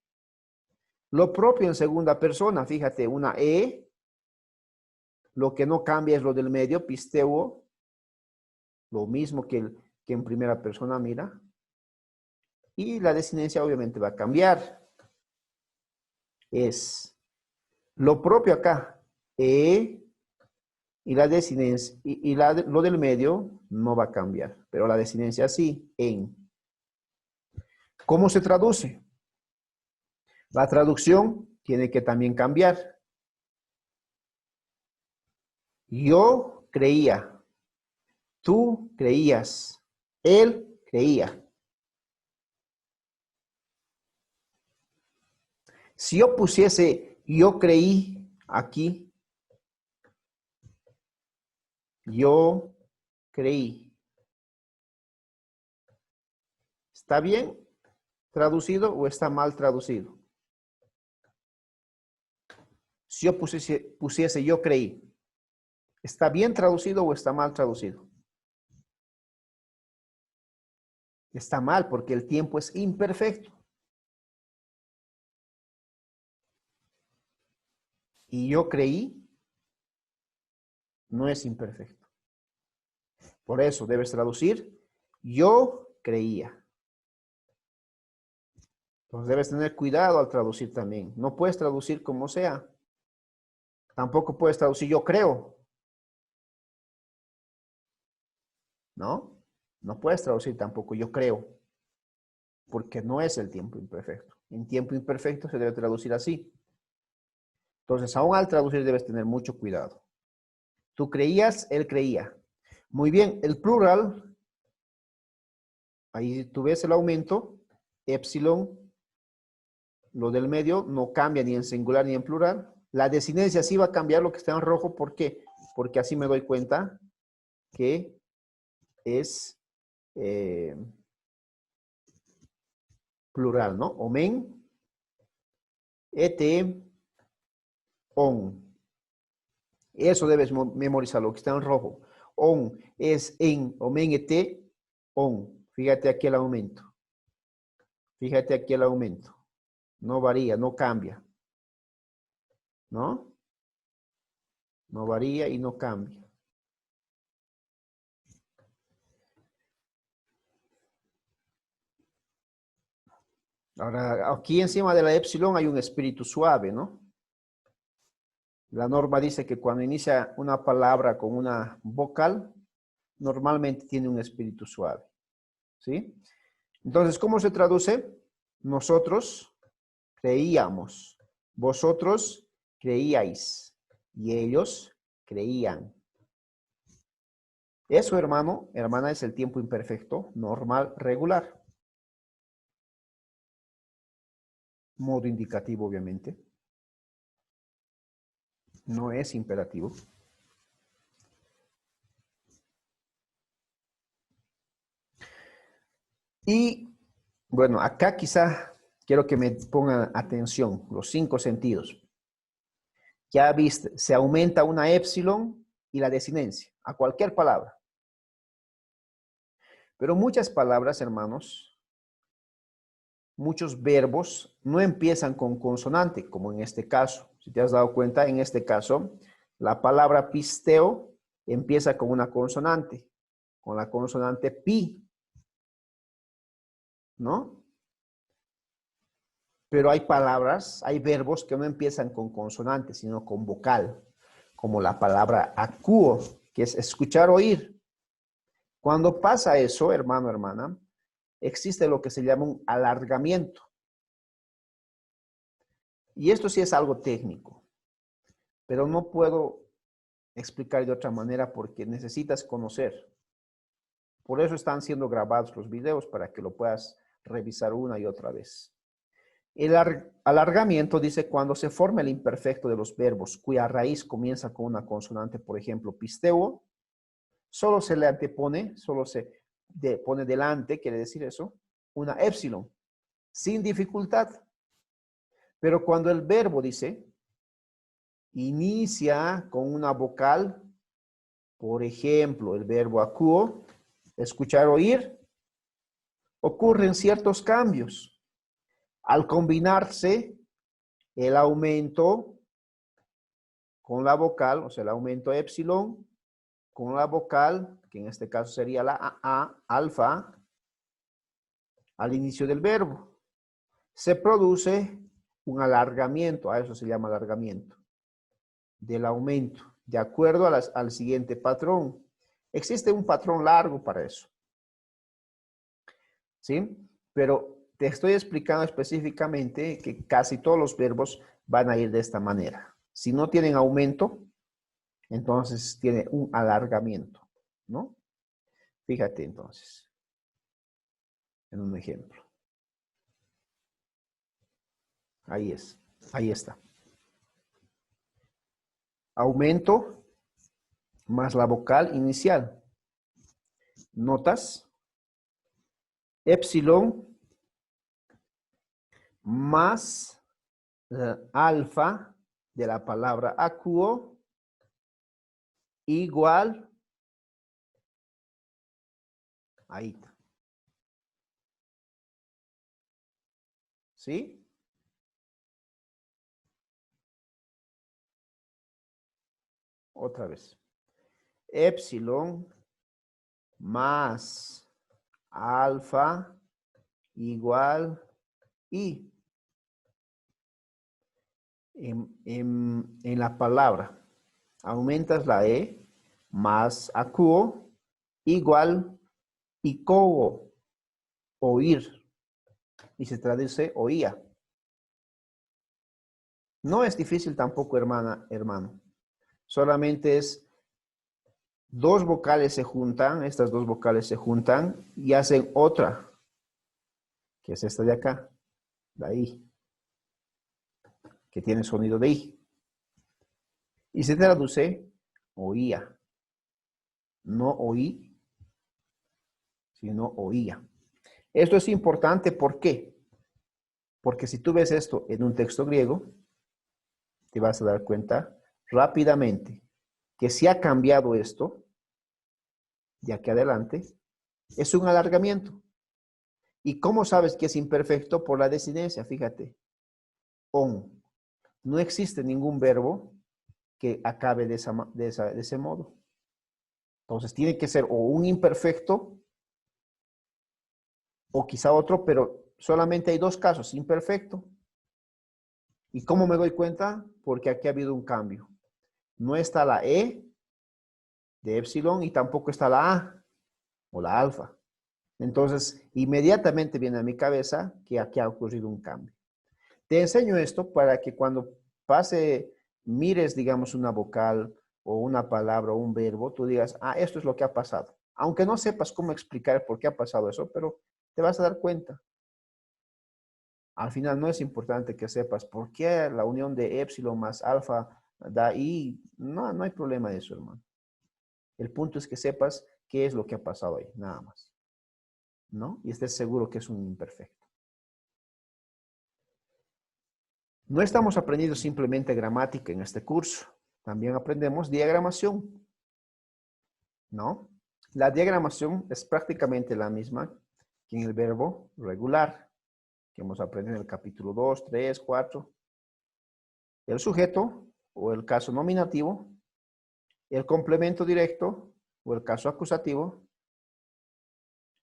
Lo propio en segunda persona, fíjate, una E, lo que no cambia es lo del medio, pisteuo, lo mismo que en primera persona, mira. Y la desinencia obviamente va a cambiar. Es lo propio acá, E, y la desinencia, lo del medio no va a cambiar, pero la desinencia sí, en. ¿Cómo se traduce? La traducción tiene que también cambiar. Yo creía, tú creías, él creía. Si yo pusiese yo creí aquí, yo creí. ¿Está bien traducido o está mal traducido? Si yo pusiese yo creí, ¿está bien traducido o está mal traducido? Está mal porque el tiempo es imperfecto. Y yo creí no es imperfecto. Por eso debes traducir yo creía. Entonces debes tener cuidado al traducir también. No puedes traducir como sea. Tampoco puedes traducir yo creo. ¿No? No puedes traducir tampoco yo creo. Porque no es el tiempo imperfecto. En tiempo imperfecto se debe traducir así. Entonces, aún al traducir debes tener mucho cuidado. Tú creías, él creía. Muy bien, el plural, ahí tú ves el aumento, épsilon, lo del medio no cambia ni en singular ni en plural. La desinencia sí va a cambiar lo que está en rojo. ¿Por qué? Porque así me doy cuenta que es plural, ¿no? Omen, ete, on. Eso debes memorizar, lo que está en rojo. On es en, omen, ete, on. Fíjate aquí el aumento. Fíjate aquí el aumento. No varía, no cambia. ¿No? No varía y no cambia. Ahora, aquí encima de la épsilon hay un espíritu suave, ¿no? La norma dice que cuando inicia una palabra con una vocal, normalmente tiene un espíritu suave. ¿Sí? Entonces, ¿cómo se traduce? Nosotros creíamos, vosotros creíais y ellos creían. Eso, hermano, hermana, es el tiempo imperfecto, normal, regular. Modo indicativo, obviamente. No es imperativo. Y bueno, acá quizá quiero que me pongan atención, los 5 sentidos. Ya viste, se aumenta una épsilon y la desinencia a cualquier palabra. Pero muchas palabras, hermanos, muchos verbos no empiezan con consonante, como en este caso. Si te has dado cuenta, en este caso, la palabra pisteo empieza con una consonante, con la consonante pi, ¿no? Pero hay palabras, hay verbos que no empiezan con consonante, sino con vocal, como la palabra acuo, que es escuchar, oír. Cuando pasa eso, hermano, hermana, existe lo que se llama un alargamiento. Y esto sí es algo técnico, pero no puedo explicar de otra manera porque necesitas conocer. Por eso están siendo grabados los videos para que lo puedas revisar una y otra vez. El alargamiento dice cuando se forma el imperfecto de los verbos cuya raíz comienza con una consonante, por ejemplo, pisteo, solo se le antepone, solo se pone delante, quiere decir eso, una épsilon, sin dificultad. Pero cuando el verbo dice, inicia con una vocal, por ejemplo, el verbo acuo, escuchar, oír, ocurren ciertos cambios. Al combinarse el aumento con la vocal, o sea, el aumento épsilon con la vocal, que en este caso sería la A, alfa, al inicio del verbo. Se produce un alargamiento, a eso se llama alargamiento, del aumento, de acuerdo al siguiente patrón. Existe un patrón largo para eso, ¿sí? Pero te estoy explicando específicamente que casi todos los verbos van a ir de esta manera. Si no tienen aumento, entonces tiene un alargamiento, ¿no? Fíjate entonces, en un ejemplo. Ahí está. Aumento más la vocal inicial. ¿Notas? Épsilon más alfa de la palabra acuo igual, ahí está. ¿Sí? Otra vez. Épsilon más alfa igual I. En la palabra aumentas la E más acuo igual icogo, oír. Y se traduce oía. No es difícil tampoco, hermano. Solamente es dos vocales se juntan, estas dos vocales se juntan y hacen otra, que es esta de acá, de ahí, que tiene sonido de I. Y se traduce oía. No oí, sino oía. Esto es importante, ¿por qué? Porque si tú ves esto en un texto griego, te vas a dar cuenta rápidamente que si ha cambiado esto, de aquí adelante, es un alargamiento. ¿Y cómo sabes que es imperfecto? Por la desinencia, fíjate. On. No existe ningún verbo que acabe de ese modo. Entonces tiene que ser o un imperfecto o quizá otro, pero solamente hay dos casos, imperfecto. ¿Y cómo me doy cuenta? Porque aquí ha habido un cambio. No está la E de épsilon y tampoco está la A o la alfa. Entonces, inmediatamente viene a mi cabeza que aquí ha ocurrido un cambio. Te enseño esto para que cuando mires, digamos, una vocal o una palabra o un verbo, tú digas, ah, esto es lo que ha pasado. Aunque no sepas cómo explicar por qué ha pasado eso, pero te vas a dar cuenta. Al final no es importante que sepas por qué la unión de épsilon más alfa da I. No, no hay problema de eso, hermano. El punto es que sepas qué es lo que ha pasado ahí, nada más, ¿no? Y estés seguro que es un imperfecto. No estamos aprendiendo simplemente gramática en este curso. También aprendemos diagramación, ¿no? La diagramación es prácticamente la misma que en el verbo regular, que hemos aprendido en el capítulo 2, 3, 4. El sujeto o el caso nominativo, el complemento directo o el caso acusativo,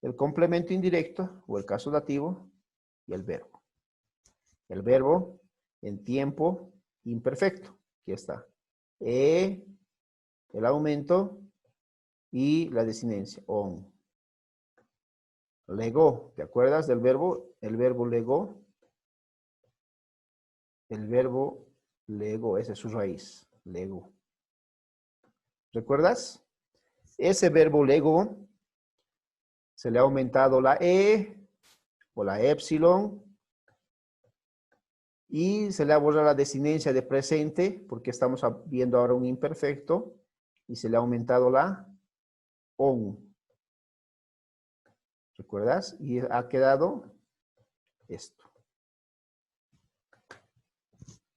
el complemento indirecto o el caso dativo y el verbo. El verbo en tiempo imperfecto, aquí está. El aumento y la desinencia, on. Legó, ¿te acuerdas del verbo? El verbo legó. El verbo legó, esa es su raíz, legó. ¿Recuerdas? Ese verbo legó se le ha aumentado la E o la épsilon y se le ha borrado la desinencia de presente porque estamos viendo ahora un imperfecto y se le ha aumentado la on. ¿Recuerdas? Y ha quedado esto.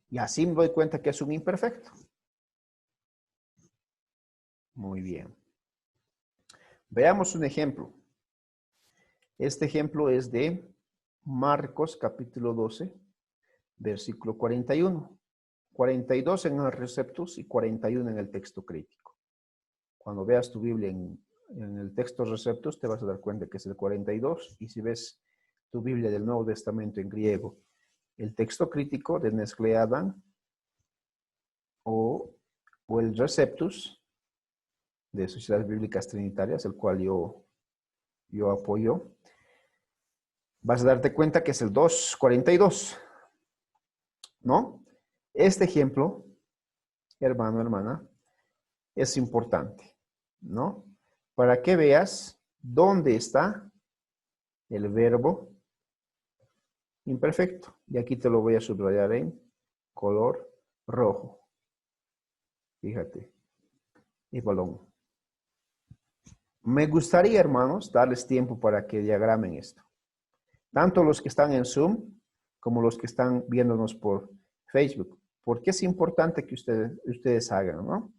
Y así me doy cuenta que es un imperfecto. Muy bien. Veamos un ejemplo. Este ejemplo es de Marcos capítulo 12, versículo 41. 42 en el Receptus y 41 en el texto crítico. Cuando veas tu Biblia en el texto Receptus, te vas a dar cuenta que es el 42. Y si ves tu Biblia del Nuevo Testamento en griego, el texto crítico de Nescleadan o el Receptus de Sociedades Bíblicas Trinitarias, el cual yo apoyo, vas a darte cuenta que es el 242, ¿no? Este ejemplo, hermano, hermana, es importante, ¿no? Para que veas dónde está el verbo imperfecto. Y aquí te lo voy a subrayar en color rojo. Fíjate. Y balón. Me gustaría, hermanos, darles tiempo para que diagramen esto. Tanto los que están en Zoom como los que están viéndonos por Facebook. Porque es importante que ustedes hagan, ¿no?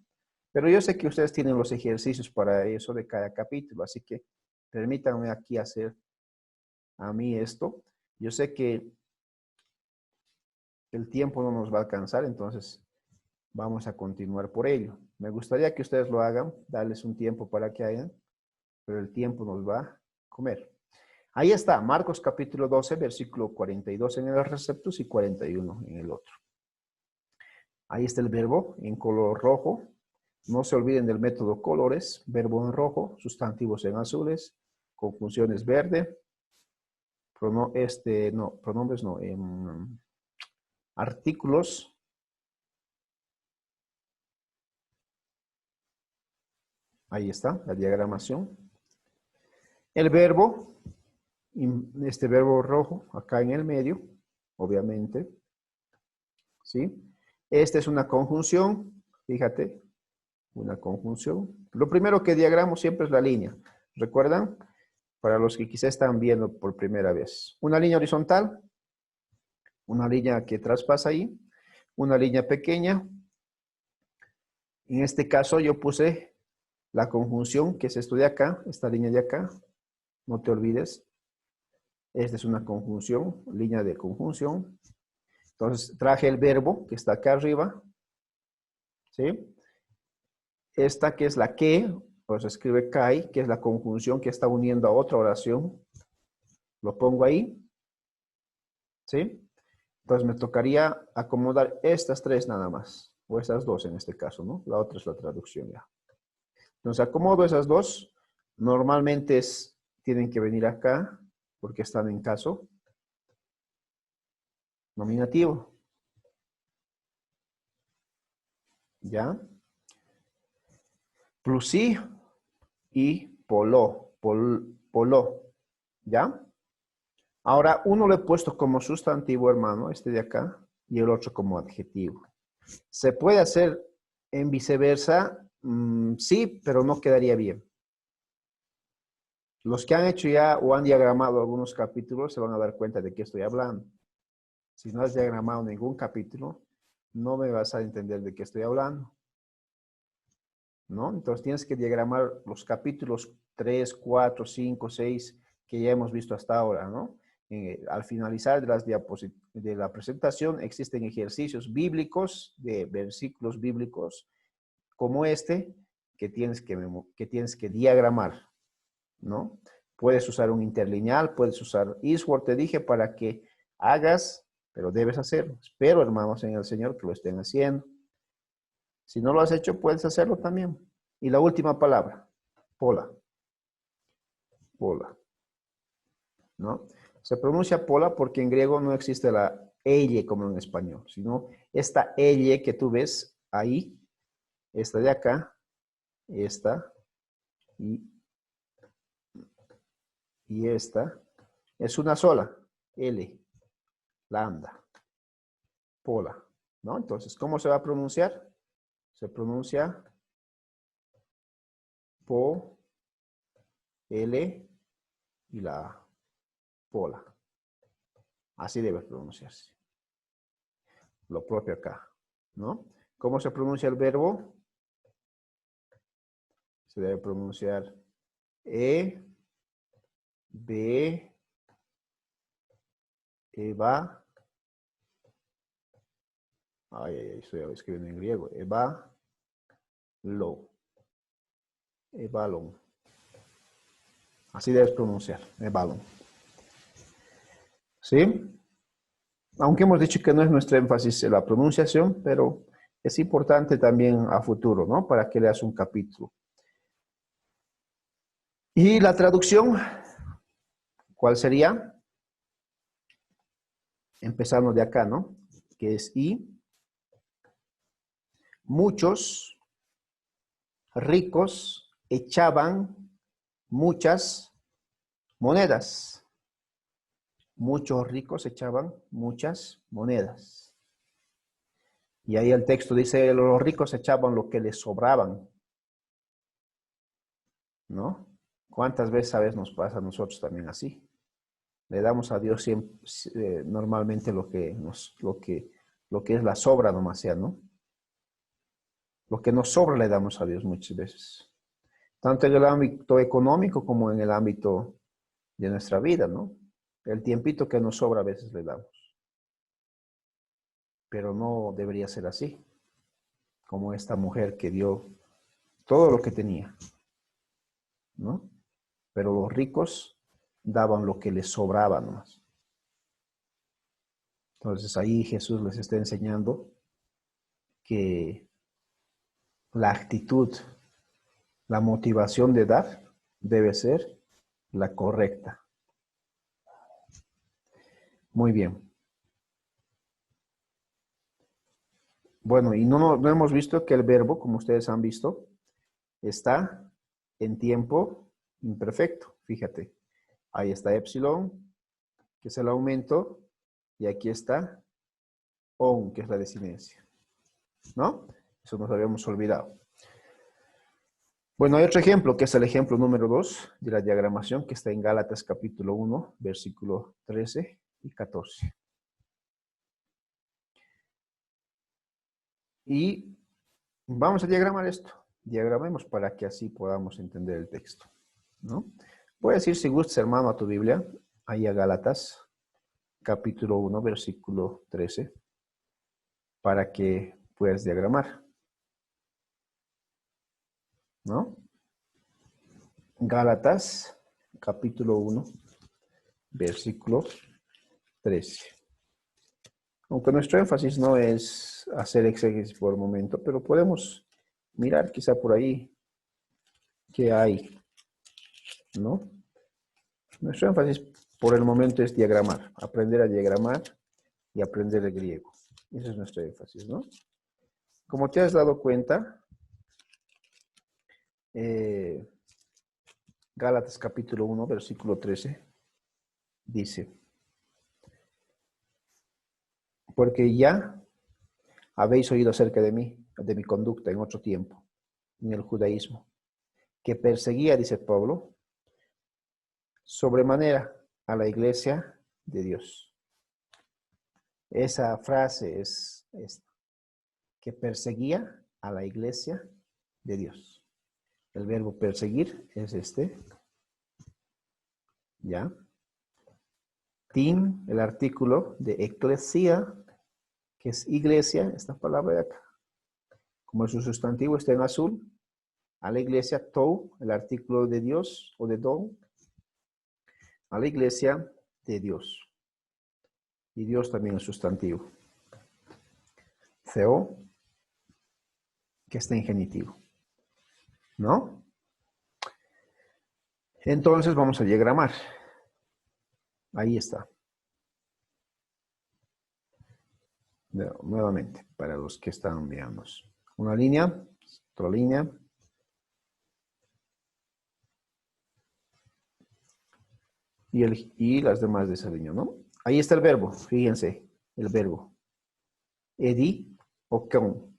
Pero yo sé que ustedes tienen los ejercicios para eso de cada capítulo, así que permítanme aquí hacer a mí esto. Yo sé que el tiempo no nos va a alcanzar, entonces vamos a continuar por ello. Me gustaría que ustedes lo hagan, darles un tiempo para que hagan, pero el tiempo nos va a comer. Ahí está, Marcos capítulo 12, versículo 42 en el Receptus y 41 en el otro. Ahí está el verbo en color rojo. No se olviden del método colores, verbo en rojo, sustantivos en azules, conjunciones verde, pronombres no, artículos. Ahí está, la diagramación. El verbo, este verbo rojo, acá en el medio, obviamente. ¿Sí? Esta es una conjunción, fíjate, una conjunción. Lo primero que diagramo siempre es la línea. ¿Recuerdan? Para los que quizá están viendo por primera vez. Una línea horizontal, una línea que traspasa ahí, una línea pequeña. En este caso yo puse la conjunción que es esto de acá, esta línea de acá. No te olvides. Esta es una conjunción, línea de conjunción. Entonces traje el verbo que está acá arriba. ¿Sí? Esta que es la que, pues se escribe kai, que es la conjunción que está uniendo a otra oración. Lo pongo ahí. ¿Sí? Entonces me tocaría acomodar estas tres nada más. O estas dos en este caso, ¿no? La otra es la traducción ya. Entonces acomodo esas dos. Normalmente tienen que venir acá porque están en caso nominativo. ¿Ya? Plusí y polo. ¿Ya? Ahora, uno lo he puesto como sustantivo, hermano, este de acá, y el otro como adjetivo. ¿Se puede hacer en viceversa? Sí, pero no quedaría bien. Los que han hecho ya o han diagramado algunos capítulos se van a dar cuenta de qué estoy hablando. Si no has diagramado ningún capítulo, no me vas a entender de qué estoy hablando, ¿no? Entonces tienes que diagramar los capítulos 3, 4, 5, 6 que ya hemos visto hasta ahora, ¿no? Al finalizar de la presentación existen ejercicios bíblicos, de versículos bíblicos como este, que tienes que diagramar, ¿no? Puedes usar un interlineal, puedes usar eastword, te dije, para que hagas, pero debes hacerlo. Espero, hermanos, en el Señor que lo estén haciendo. Si no lo has hecho, puedes hacerlo también. Y la última palabra, pola. Pola, ¿no? Se pronuncia pola porque en griego no existe la elle como en español, sino esta elle que tú ves ahí, esta de acá, esta y esta, es una sola, L, lambda, pola, ¿no? Entonces, ¿cómo se va a pronunciar? Se pronuncia po, L y la A, pola. Así debe pronunciarse. Lo propio acá, ¿no? ¿Cómo se pronuncia el verbo? Se debe pronunciar E, B, Eva, Estoy escribiendo en griego. Ebalon. Así debes pronunciar, ebalon. ¿Sí? Aunque hemos dicho que no es nuestro énfasis en la pronunciación, pero es importante también a futuro, ¿no? Para que leas un capítulo. Y la traducción, ¿cuál sería? Empezando de acá, ¿no? Que es muchos ricos echaban muchas monedas. Muchos ricos echaban muchas monedas. Y ahí el texto dice, los ricos echaban lo que les sobraban, ¿no? ¿Cuántas veces nos pasa a nosotros también así? Le damos a Dios siempre, normalmente lo que es la sobra nomás sea, ¿no? Lo que nos sobra le damos a Dios muchas veces. Tanto en el ámbito económico como en el ámbito de nuestra vida, ¿no? El tiempito que nos sobra a veces le damos. Pero no debería ser así, como esta mujer que dio todo lo que tenía, ¿no? Pero los ricos daban lo que les sobraba nomás. Entonces ahí Jesús les está enseñando que la actitud, la motivación de dar debe ser la correcta. Muy bien. Bueno, y no hemos visto que el verbo, como ustedes han visto, está en tiempo imperfecto. Fíjate, ahí está epsilon, que es el aumento, y aquí está on, que es la desinencia. ¿No? Eso nos habíamos olvidado. Bueno, hay otro ejemplo, que es el ejemplo número 2 de la diagramación, que está en Gálatas capítulo 1, versículo 13 y 14. Y vamos a diagramar esto. Diagramemos para que así podamos entender el texto, ¿no? Voy a decir, si gustas, hermano, a tu Biblia, ahí a Gálatas capítulo 1, versículo 13, para que puedas diagramar, ¿no? Gálatas capítulo 1, versículo 13. Aunque nuestro énfasis no es hacer exégesis por el momento, pero podemos mirar quizá por ahí qué hay, ¿no? Nuestro énfasis por el momento es diagramar, aprender a diagramar y aprender el griego. Ese es nuestro énfasis, ¿no? Como te has dado cuenta, Gálatas capítulo 1, versículo 13, dice, porque ya habéis oído acerca de mí, de mi conducta en otro tiempo, en el judaísmo, que perseguía, dice Pablo, sobremanera a la iglesia de Dios. Esa frase es esta, que perseguía a la iglesia de Dios. El verbo perseguir es este, ¿ya? Tin, el artículo de eclesia, que es iglesia, esta palabra de acá. Como su sustantivo está en azul, a la iglesia, tou, el artículo de Dios o de don, a la iglesia de Dios. Y Dios también es sustantivo. Theo, que está en genitivo, ¿no? Entonces vamos a diagramar. Ahí está. Nuevamente, para los que están viendo. Una línea, otra línea. Y las demás de esa línea, ¿no? Ahí está el verbo, fíjense, el verbo. Edi o con.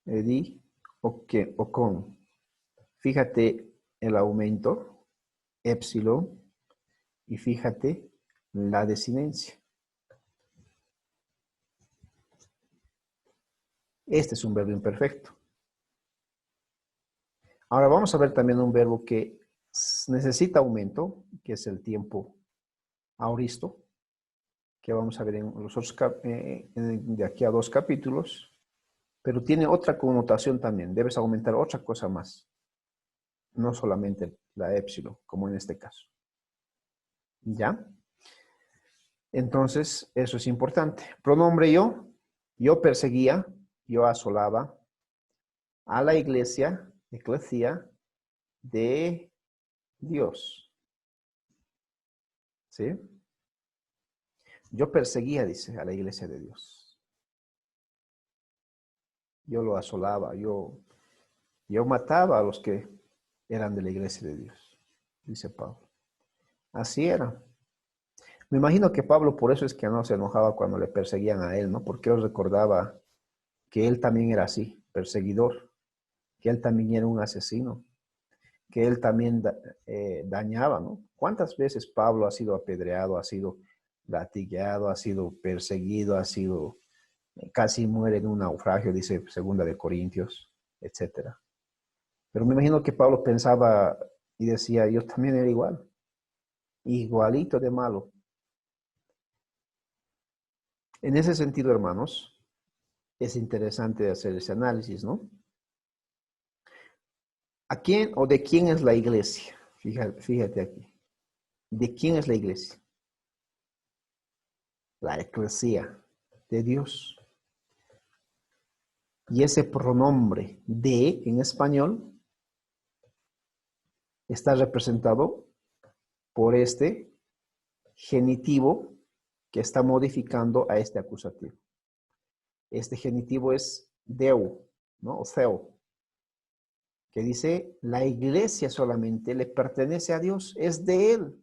Edi o con. Fíjate el aumento, epsilon, y fíjate la desinencia. Este es un verbo imperfecto. Ahora vamos a ver también un verbo que necesita aumento, que es el tiempo auristo. que vamos a ver en los otros de aquí a 2 capítulos, pero tiene otra connotación también. Debes aumentar otra cosa más, no solamente la épsilon, como en este caso. ¿Ya? Entonces, eso es importante. Pronombre yo perseguía, yo asolaba a la iglesia, eclesia de Dios. ¿Sí? Yo perseguía, dice, a la iglesia de Dios. Yo lo asolaba, yo mataba a los que eran de la iglesia de Dios, dice Pablo. Así era. Me imagino que Pablo por eso es que no se enojaba cuando le perseguían a él, ¿no? Porque él recordaba que él también era así, perseguidor, que él también era un asesino, que él también dañaba, ¿no? ¿Cuántas veces Pablo ha sido apedreado, ha sido latigueado, ha sido perseguido, ha sido, casi muere en un naufragio, dice Segunda de Corintios, etcétera? Pero me imagino que Pablo pensaba y decía, yo también era igual, igualito de malo. En ese sentido, hermanos, es interesante hacer ese análisis, ¿no? ¿A quién o de quién es la iglesia? Fíjate aquí. ¿De quién es la iglesia? La eclesia de Dios. Y ese pronombre de en español está representado por este genitivo que está modificando a este acusativo. Este genitivo es deu, ¿no? O theo, que dice, la iglesia solamente le pertenece a Dios, es de Él.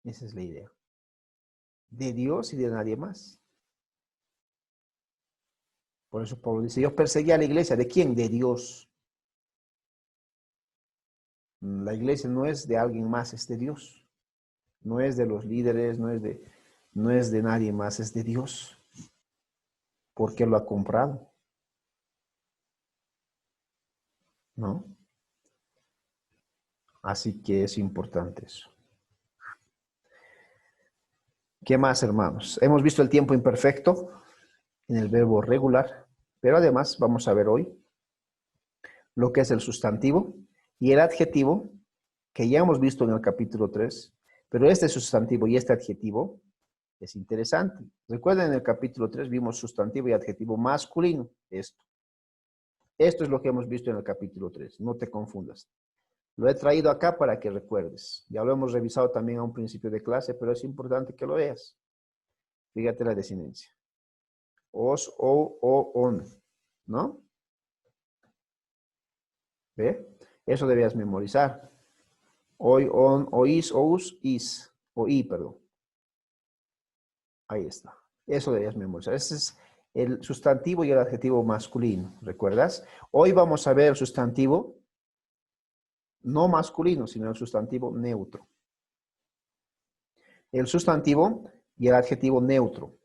Esa es la idea. De Dios y de nadie más. Por eso Pablo dice, yo perseguía a la iglesia. ¿De quién? De Dios. La iglesia no es de alguien más, es de Dios. No es de los líderes, no es de nadie más, es de Dios. Porque lo ha comprado. ¿No? Así que es importante eso. ¿Qué más, hermanos? Hemos visto el tiempo imperfecto en el verbo regular, pero además vamos a ver hoy lo que es el sustantivo y el adjetivo, que ya hemos visto en el capítulo 3, pero este sustantivo y este adjetivo es interesante. Recuerden, en el capítulo 3 vimos sustantivo y adjetivo masculino. Esto es lo que hemos visto en el capítulo 3, no te confundas. Lo he traído acá para que recuerdes. Ya lo hemos revisado también a un principio de clase, pero es importante que lo veas. Fíjate la desinencia. Os, o, on, ¿no? ¿Ve? Eso debías memorizar. Hoy, on, oís, ous, is. O i, perdón. Ahí está. Eso debías memorizar. Ese es el sustantivo y el adjetivo masculino. ¿Recuerdas? Hoy vamos a ver el sustantivo no masculino, sino el sustantivo neutro. El sustantivo y el adjetivo neutro.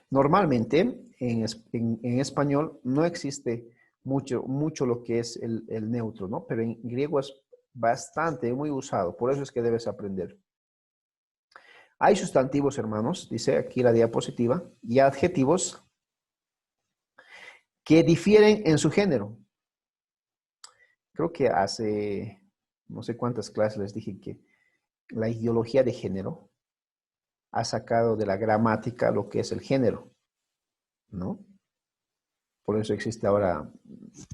Normalmente, en español no existe mucho lo que es el neutro, ¿no? Pero en griego es bastante, muy usado. Por eso es que debes aprender. Hay sustantivos, hermanos, dice aquí la diapositiva, y adjetivos que difieren en su género. Creo que hace no sé cuántas clases les dije que la ideología de género ha sacado de la gramática lo que es el género, ¿no? Por eso existe ahora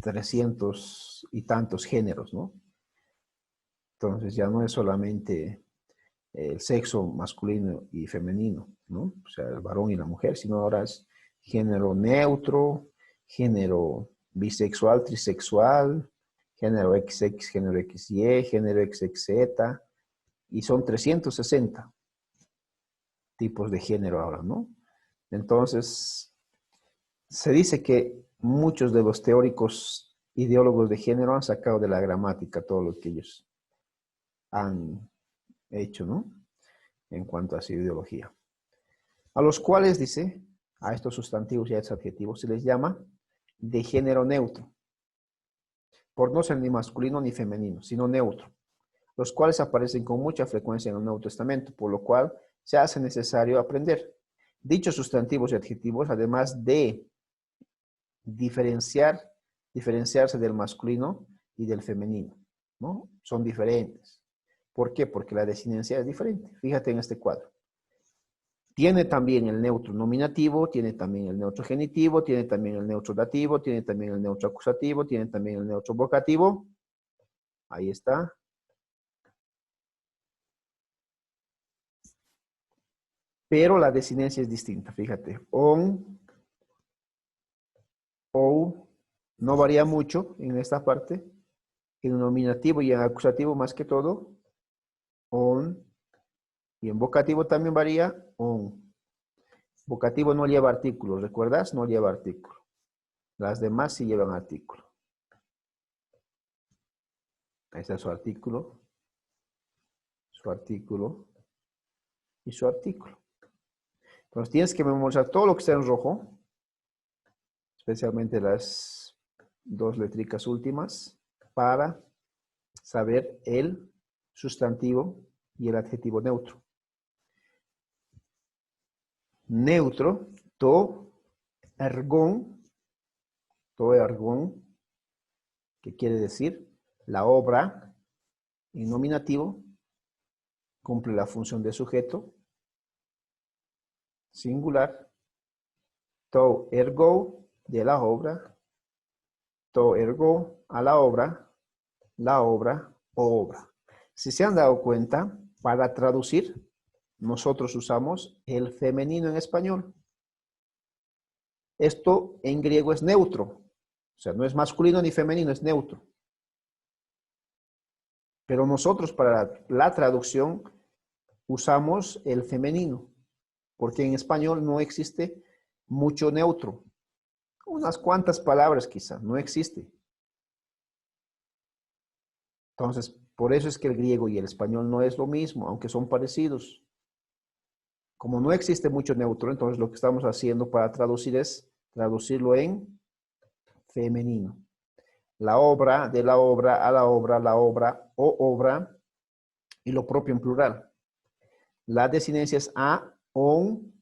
300 y tantos géneros, ¿no? Entonces ya no es solamente el sexo masculino y femenino, ¿no? O sea, el varón y la mujer, sino ahora es género neutro, género bisexual, trisexual, género XX, género XY, género XXZ, y son 360 tipos de género ahora, ¿no? Entonces, se dice que muchos de los teóricos ideólogos de género han sacado de la gramática todo lo que ellos han hecho, ¿no? En cuanto a su ideología. A los cuales, dice, a estos sustantivos y a estos adjetivos se les llama de género neutro, por no ser ni masculino ni femenino, sino neutro. los cuales aparecen con mucha frecuencia en el Nuevo Testamento, por lo cual se hace necesario aprender dichos sustantivos y adjetivos, además de diferenciarse del masculino y del femenino, ¿no? Son diferentes. ¿Por qué? Porque la desinencia es diferente. Fíjate en este cuadro. Tiene también el neutro nominativo, tiene también el neutro genitivo, tiene también el neutro dativo, tiene también el neutro acusativo, tiene también el neutro vocativo. Ahí está. Pero la desinencia es distinta, fíjate. On, o, no varía mucho en esta parte. En nominativo y en acusativo más que todo. On. Y en vocativo también varía. On. Vocativo no lleva artículo, ¿recuerdas? No lleva artículo. Las demás sí llevan artículo. Ahí está su artículo y su artículo. Entonces tienes que memorizar todo lo que está en rojo, especialmente las dos letricas últimas, para saber el sustantivo y el adjetivo neutro. Neutro, ergón, que quiere decir la obra en nominativo, cumple la función de sujeto, singular, to ergo, de la obra, to ergo, a la obra o obra. Si se han dado cuenta, para traducir, nosotros usamos el femenino en español. Esto en griego es neutro, o sea, no es masculino ni femenino, es neutro. Pero nosotros para la traducción usamos el femenino, porque en español no existe mucho neutro. Unas cuantas palabras quizá, no existe. Entonces, por eso es que el griego y el español no es lo mismo, aunque son parecidos. Como no existe mucho neutro, entonces lo que estamos haciendo para traducir es traducirlo en femenino. La obra, de la obra, a la obra o obra, y lo propio en plural. La desinencia es a, on,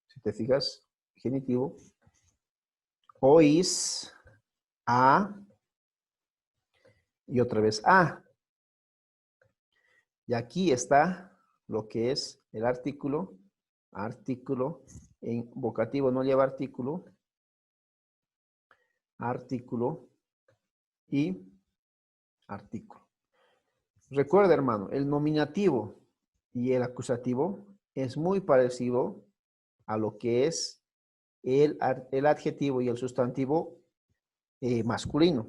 si te fijas, genitivo, oís, a, y otra vez a. Y aquí está lo que es el artículo, en vocativo no lleva artículo y artículo. Recuerda, hermano, el nominativo y el acusativo es muy parecido a lo que es el adjetivo y el sustantivo masculino.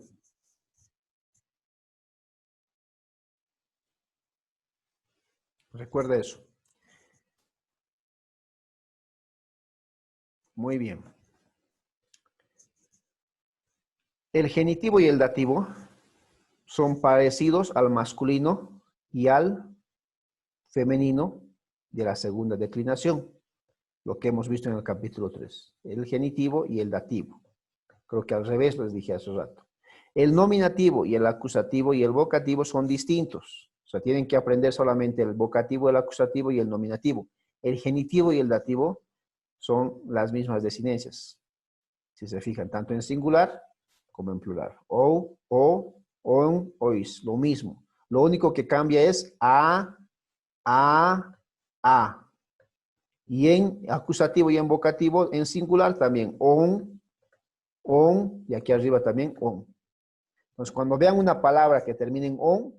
Recuerda eso. Muy bien. El genitivo y el dativo son parecidos al masculino y al femenino de la segunda declinación, lo que hemos visto en el capítulo 3. El genitivo y el dativo. Creo que al revés les dije hace rato. El nominativo y el acusativo y el vocativo son distintos. O sea, tienen que aprender solamente el vocativo, el acusativo y el nominativo. El genitivo y el dativo son las mismas desinencias. Si se fijan, tanto en singular como en plural. O, on, ois, lo mismo. Lo único que cambia es a. Y en acusativo y en vocativo, en singular también, on, y aquí arriba también on. Entonces, cuando vean una palabra que termine en on,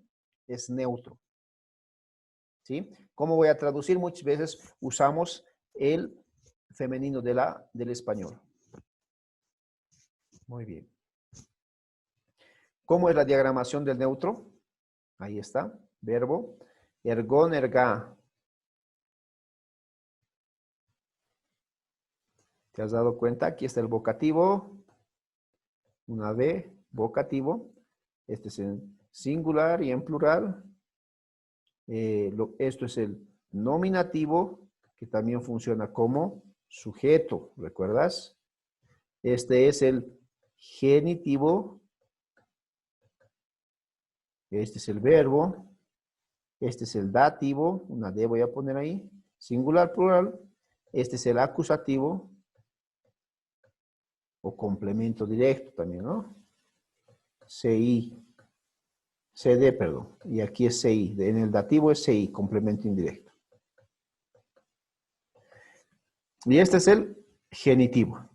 es neutro. ¿Sí? ¿Cómo voy a traducir? Muchas veces usamos el femenino del español. Muy bien. ¿Cómo es la diagramación del neutro? Ahí está, verbo. Ergon, erga. ¿Te has dado cuenta? Aquí está el vocativo. Una B, vocativo. Este es en singular y en plural. Esto es el nominativo, que también funciona como sujeto, ¿recuerdas? Este es el genitivo. Este es el verbo. Este es el dativo, una D voy a poner ahí, singular, plural. Este es el acusativo o complemento directo también, ¿no? CI, CD, perdón. Y aquí es CI. En el dativo es CI, complemento indirecto. Y este es el genitivo.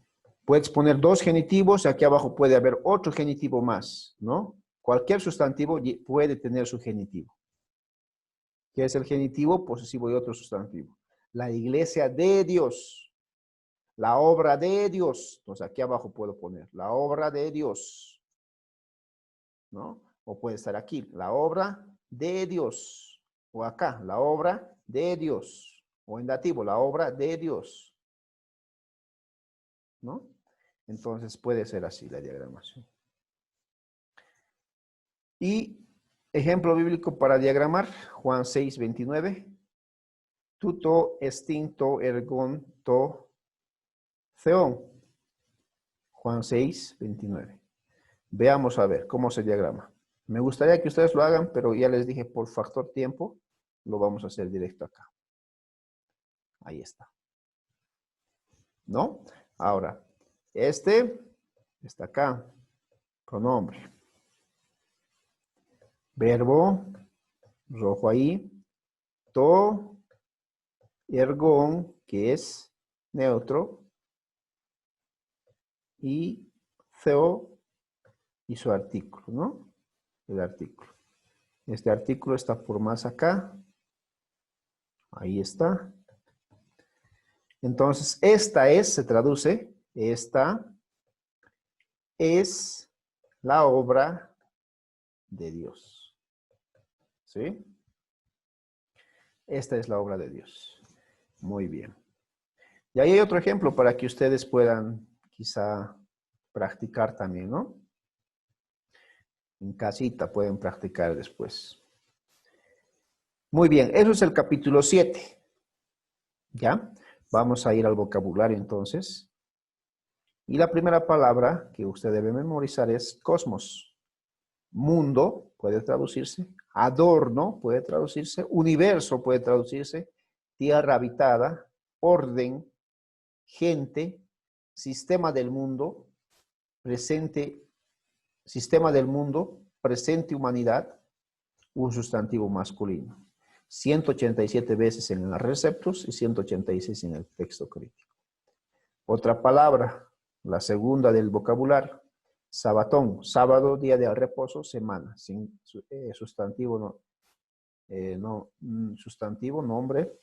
Puedes poner dos genitivos, aquí abajo puede haber otro genitivo más, ¿no? Cualquier sustantivo puede tener su genitivo. ¿Qué es el genitivo? Posesivo y otro sustantivo. La iglesia de Dios. La obra de Dios. Entonces aquí abajo puedo poner la obra de Dios, ¿no? O puede estar aquí, la obra de Dios. O acá, la obra de Dios. O en dativo, la obra de Dios, ¿no? Entonces puede ser así la diagramación. Y ejemplo bíblico para diagramar, Juan 6:29. Tuto extinto ergon to theon. Juan 6:29. Veamos a ver cómo se diagrama. Me gustaría que ustedes lo hagan, pero ya les dije por factor tiempo, lo vamos a hacer directo acá. Ahí está. ¿No? Ahora, este está acá. Pronombre. Verbo, rojo ahí. To, ergon, que es neutro. Y theo y su artículo, ¿no? El artículo. Este artículo está por más acá. Ahí está. Entonces, esta es, se traduce, esta es la obra de Dios. ¿Sí? Esta es la obra de Dios. Muy bien. Y ahí hay otro ejemplo para que ustedes puedan quizá practicar también, ¿no? En casita pueden practicar después. Muy bien, eso es el capítulo 7. ¿Ya? Vamos a ir al vocabulario entonces. Y la primera palabra que usted debe memorizar es cosmos. Mundo puede traducirse. Adorno puede traducirse. Universo puede traducirse. Tierra habitada. Orden. Gente. Sistema del mundo. Presente. Sistema del mundo. Presente humanidad. Un sustantivo masculino. 187 veces en el receptus y 186 en el texto crítico. Otra palabra, la segunda del vocabulario, sabatón, sábado, día de reposo, semana, sin sustantivo, sustantivo, nombre,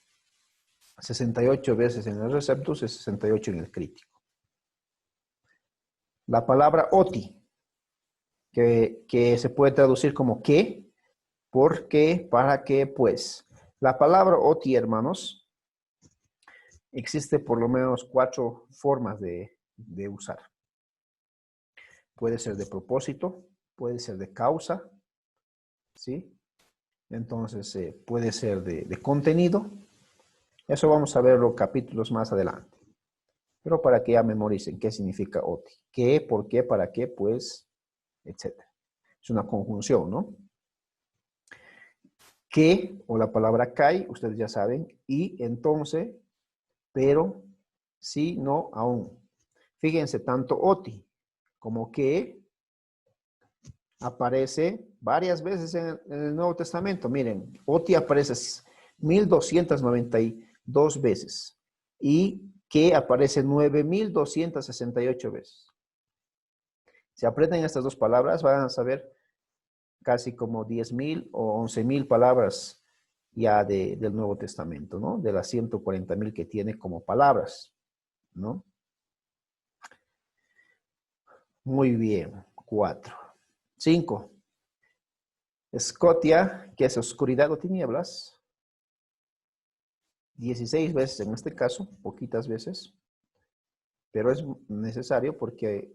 68 veces en el receptus y 68 en el crítico. La palabra oti, que se puede traducir como qué, por qué, para qué, pues. La palabra oti, hermanos, existe por lo menos 4 formas de usar. Puede ser de propósito, puede ser de causa, ¿sí? Entonces, puede ser de contenido. Eso vamos a verlo capítulos más adelante. Pero para que ya memoricen qué significa oti. ¿Qué, por qué, para qué, pues, etcétera? Es una conjunción, ¿no? Que, o la palabra kai, ustedes ya saben, y entonces, pero, sí, no, aún. Fíjense, tanto oti como que aparece varias veces en el Nuevo Testamento. Miren, oti aparece 1292 veces y que aparece 9268 veces. Si aprenden estas dos palabras, van a saber casi como 10,000 o 11,000 palabras ya del Nuevo Testamento, ¿no? De las 140,000 que tiene como palabras, ¿no? Muy bien, 4. 5. Scotia, que es oscuridad o tinieblas. 16 veces en este caso, poquitas veces. Pero es necesario porque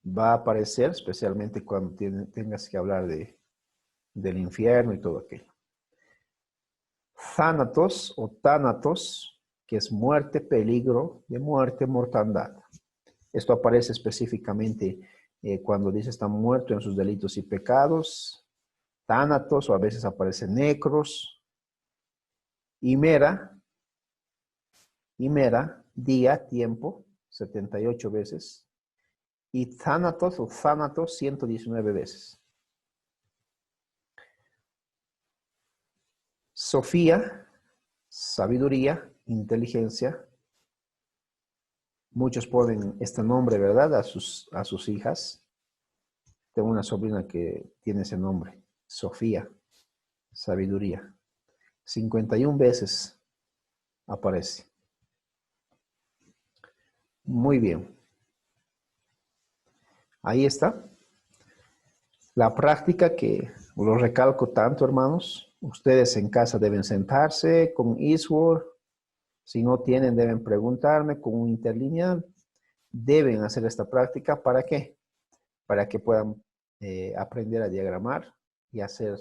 va a aparecer, especialmente cuando tengas que hablar del infierno y todo aquello. Thanatos o Thanatos, que es muerte, peligro de muerte, mortandad. Esto aparece específicamente cuando dice está muerto en sus delitos y pecados. Thanatos, o a veces aparece necros. Himera, día, tiempo, 78 veces. Y thanatos o thanatos, 119 veces. Sofía, sabiduría, inteligencia. Muchos ponen este nombre, ¿verdad? A sus hijas. Tengo una sobrina que tiene ese nombre. Sofía, sabiduría. 51 veces aparece. Muy bien. Ahí está. La práctica que lo recalco tanto, hermanos. Ustedes en casa deben sentarse con Eastword. Si no tienen, deben preguntarme con un interlineal. Deben hacer esta práctica. ¿Para qué? Para que puedan aprender a diagramar y hacer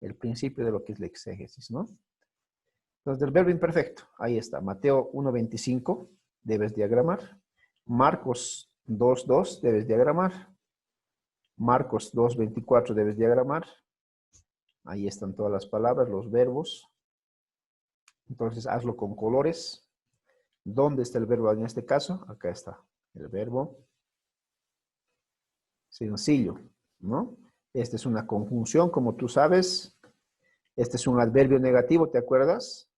el principio de lo que es la exégesis, ¿no? Entonces, del verbo imperfecto, ahí está. Mateo 1:25, debes diagramar. Marcos 2:2, debes diagramar. Marcos 2:24, debes diagramar. Ahí están todas las palabras, los verbos. Entonces, hazlo con colores. ¿Dónde está el verbo en este caso? Acá está el verbo. Sencillo, ¿no? Esta es una conjunción, como tú sabes. Este es un adverbio negativo, ¿te acuerdas?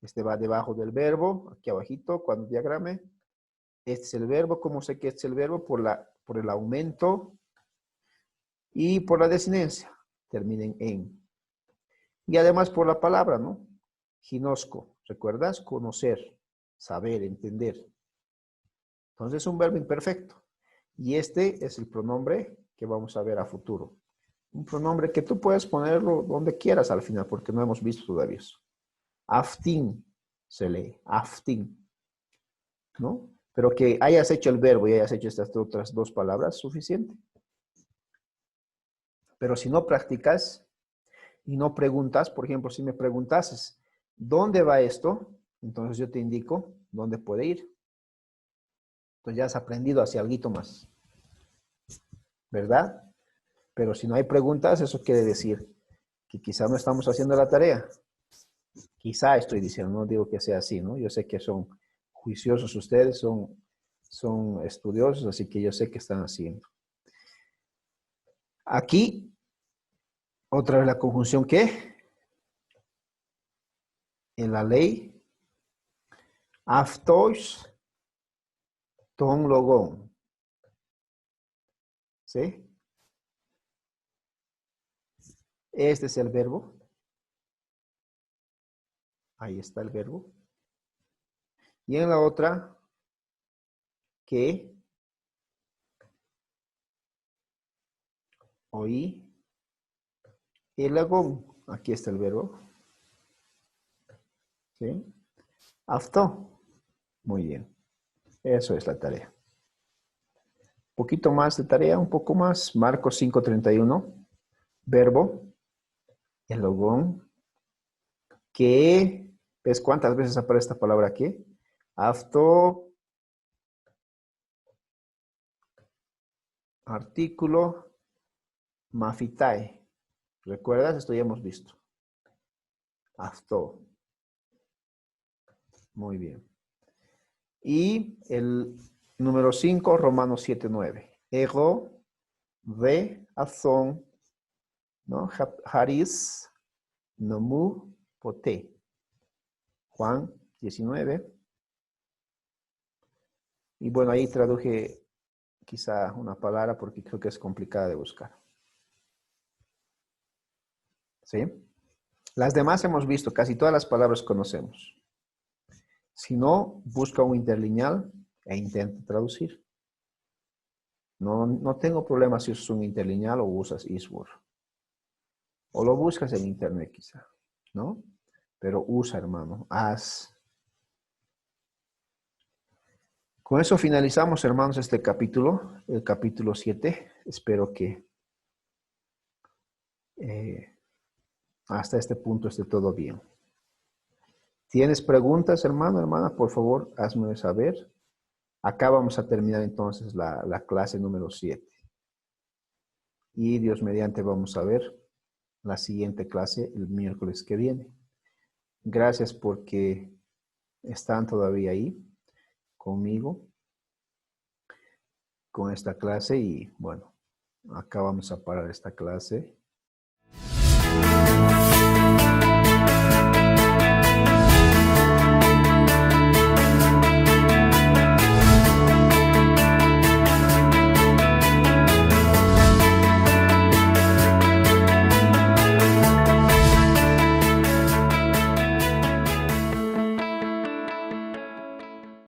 Este va debajo del verbo, aquí abajito, cuando diagrame. Este es el verbo. ¿Cómo sé que este es el verbo? Por el aumento y por la desinencia. Terminen en. Y además por la palabra, ¿no? Ginosco, ¿recuerdas? Conocer, saber, entender. Entonces es un verbo imperfecto. Y este es el pronombre que vamos a ver a futuro. Un pronombre que tú puedes ponerlo donde quieras al final, porque no hemos visto todavía eso. Aftin se lee, aftin, ¿no? Pero que hayas hecho el verbo y hayas hecho estas otras dos palabras, suficiente. Pero si no practicas y no preguntas, por ejemplo, si me preguntases, ¿dónde va esto? Entonces yo te indico dónde puede ir. Entonces ya has aprendido hacia algo más, ¿verdad? Pero si no hay preguntas, eso quiere decir que quizá no estamos haciendo la tarea. Quizá estoy diciendo, no digo que sea así, ¿no? Yo sé que son juiciosos ustedes, son estudiosos, así que yo sé que están haciendo. Aquí, otra vez la conjunción ¿qué? En la ley, aftos, ton logon. ¿Sí? Este es el verbo. Ahí está el verbo. Y en la otra, que, oí, el lagón. Aquí está el verbo. ¿Sí? Afto. Muy bien. Eso es la tarea. Un poquito más de tarea, un poco más. Marcos 5:31. Verbo. El logón. Que. ¿Ves cuántas veces aparece esta palabra aquí? Afto. Artículo. Mafitae. ¿Recuerdas? Esto ya hemos visto. Afto. Muy bien. Y el número 5, Romanos 7:9. Ego, ve, azón, ¿no? Haris, nomu, pote. Juan 19. Y bueno, ahí traduje quizá una palabra porque creo que es complicada de buscar. ¿Sí? Las demás hemos visto, casi todas las palabras conocemos. Si no, busca un interlineal e intenta traducir. No tengo problema si usas un interlineal o usas Eastword. O lo buscas en internet quizá, ¿no? Pero usa, hermano, haz. Con eso finalizamos, hermanos, este capítulo, el capítulo 7. Espero que hasta este punto esté todo bien. ¿Tienes preguntas, hermano, hermana? Por favor, hazme saber. Acá vamos a terminar entonces la clase número 7. Y Dios mediante vamos a ver la siguiente clase el miércoles que viene. Gracias porque están todavía ahí conmigo con esta clase y bueno, acá vamos a parar esta clase.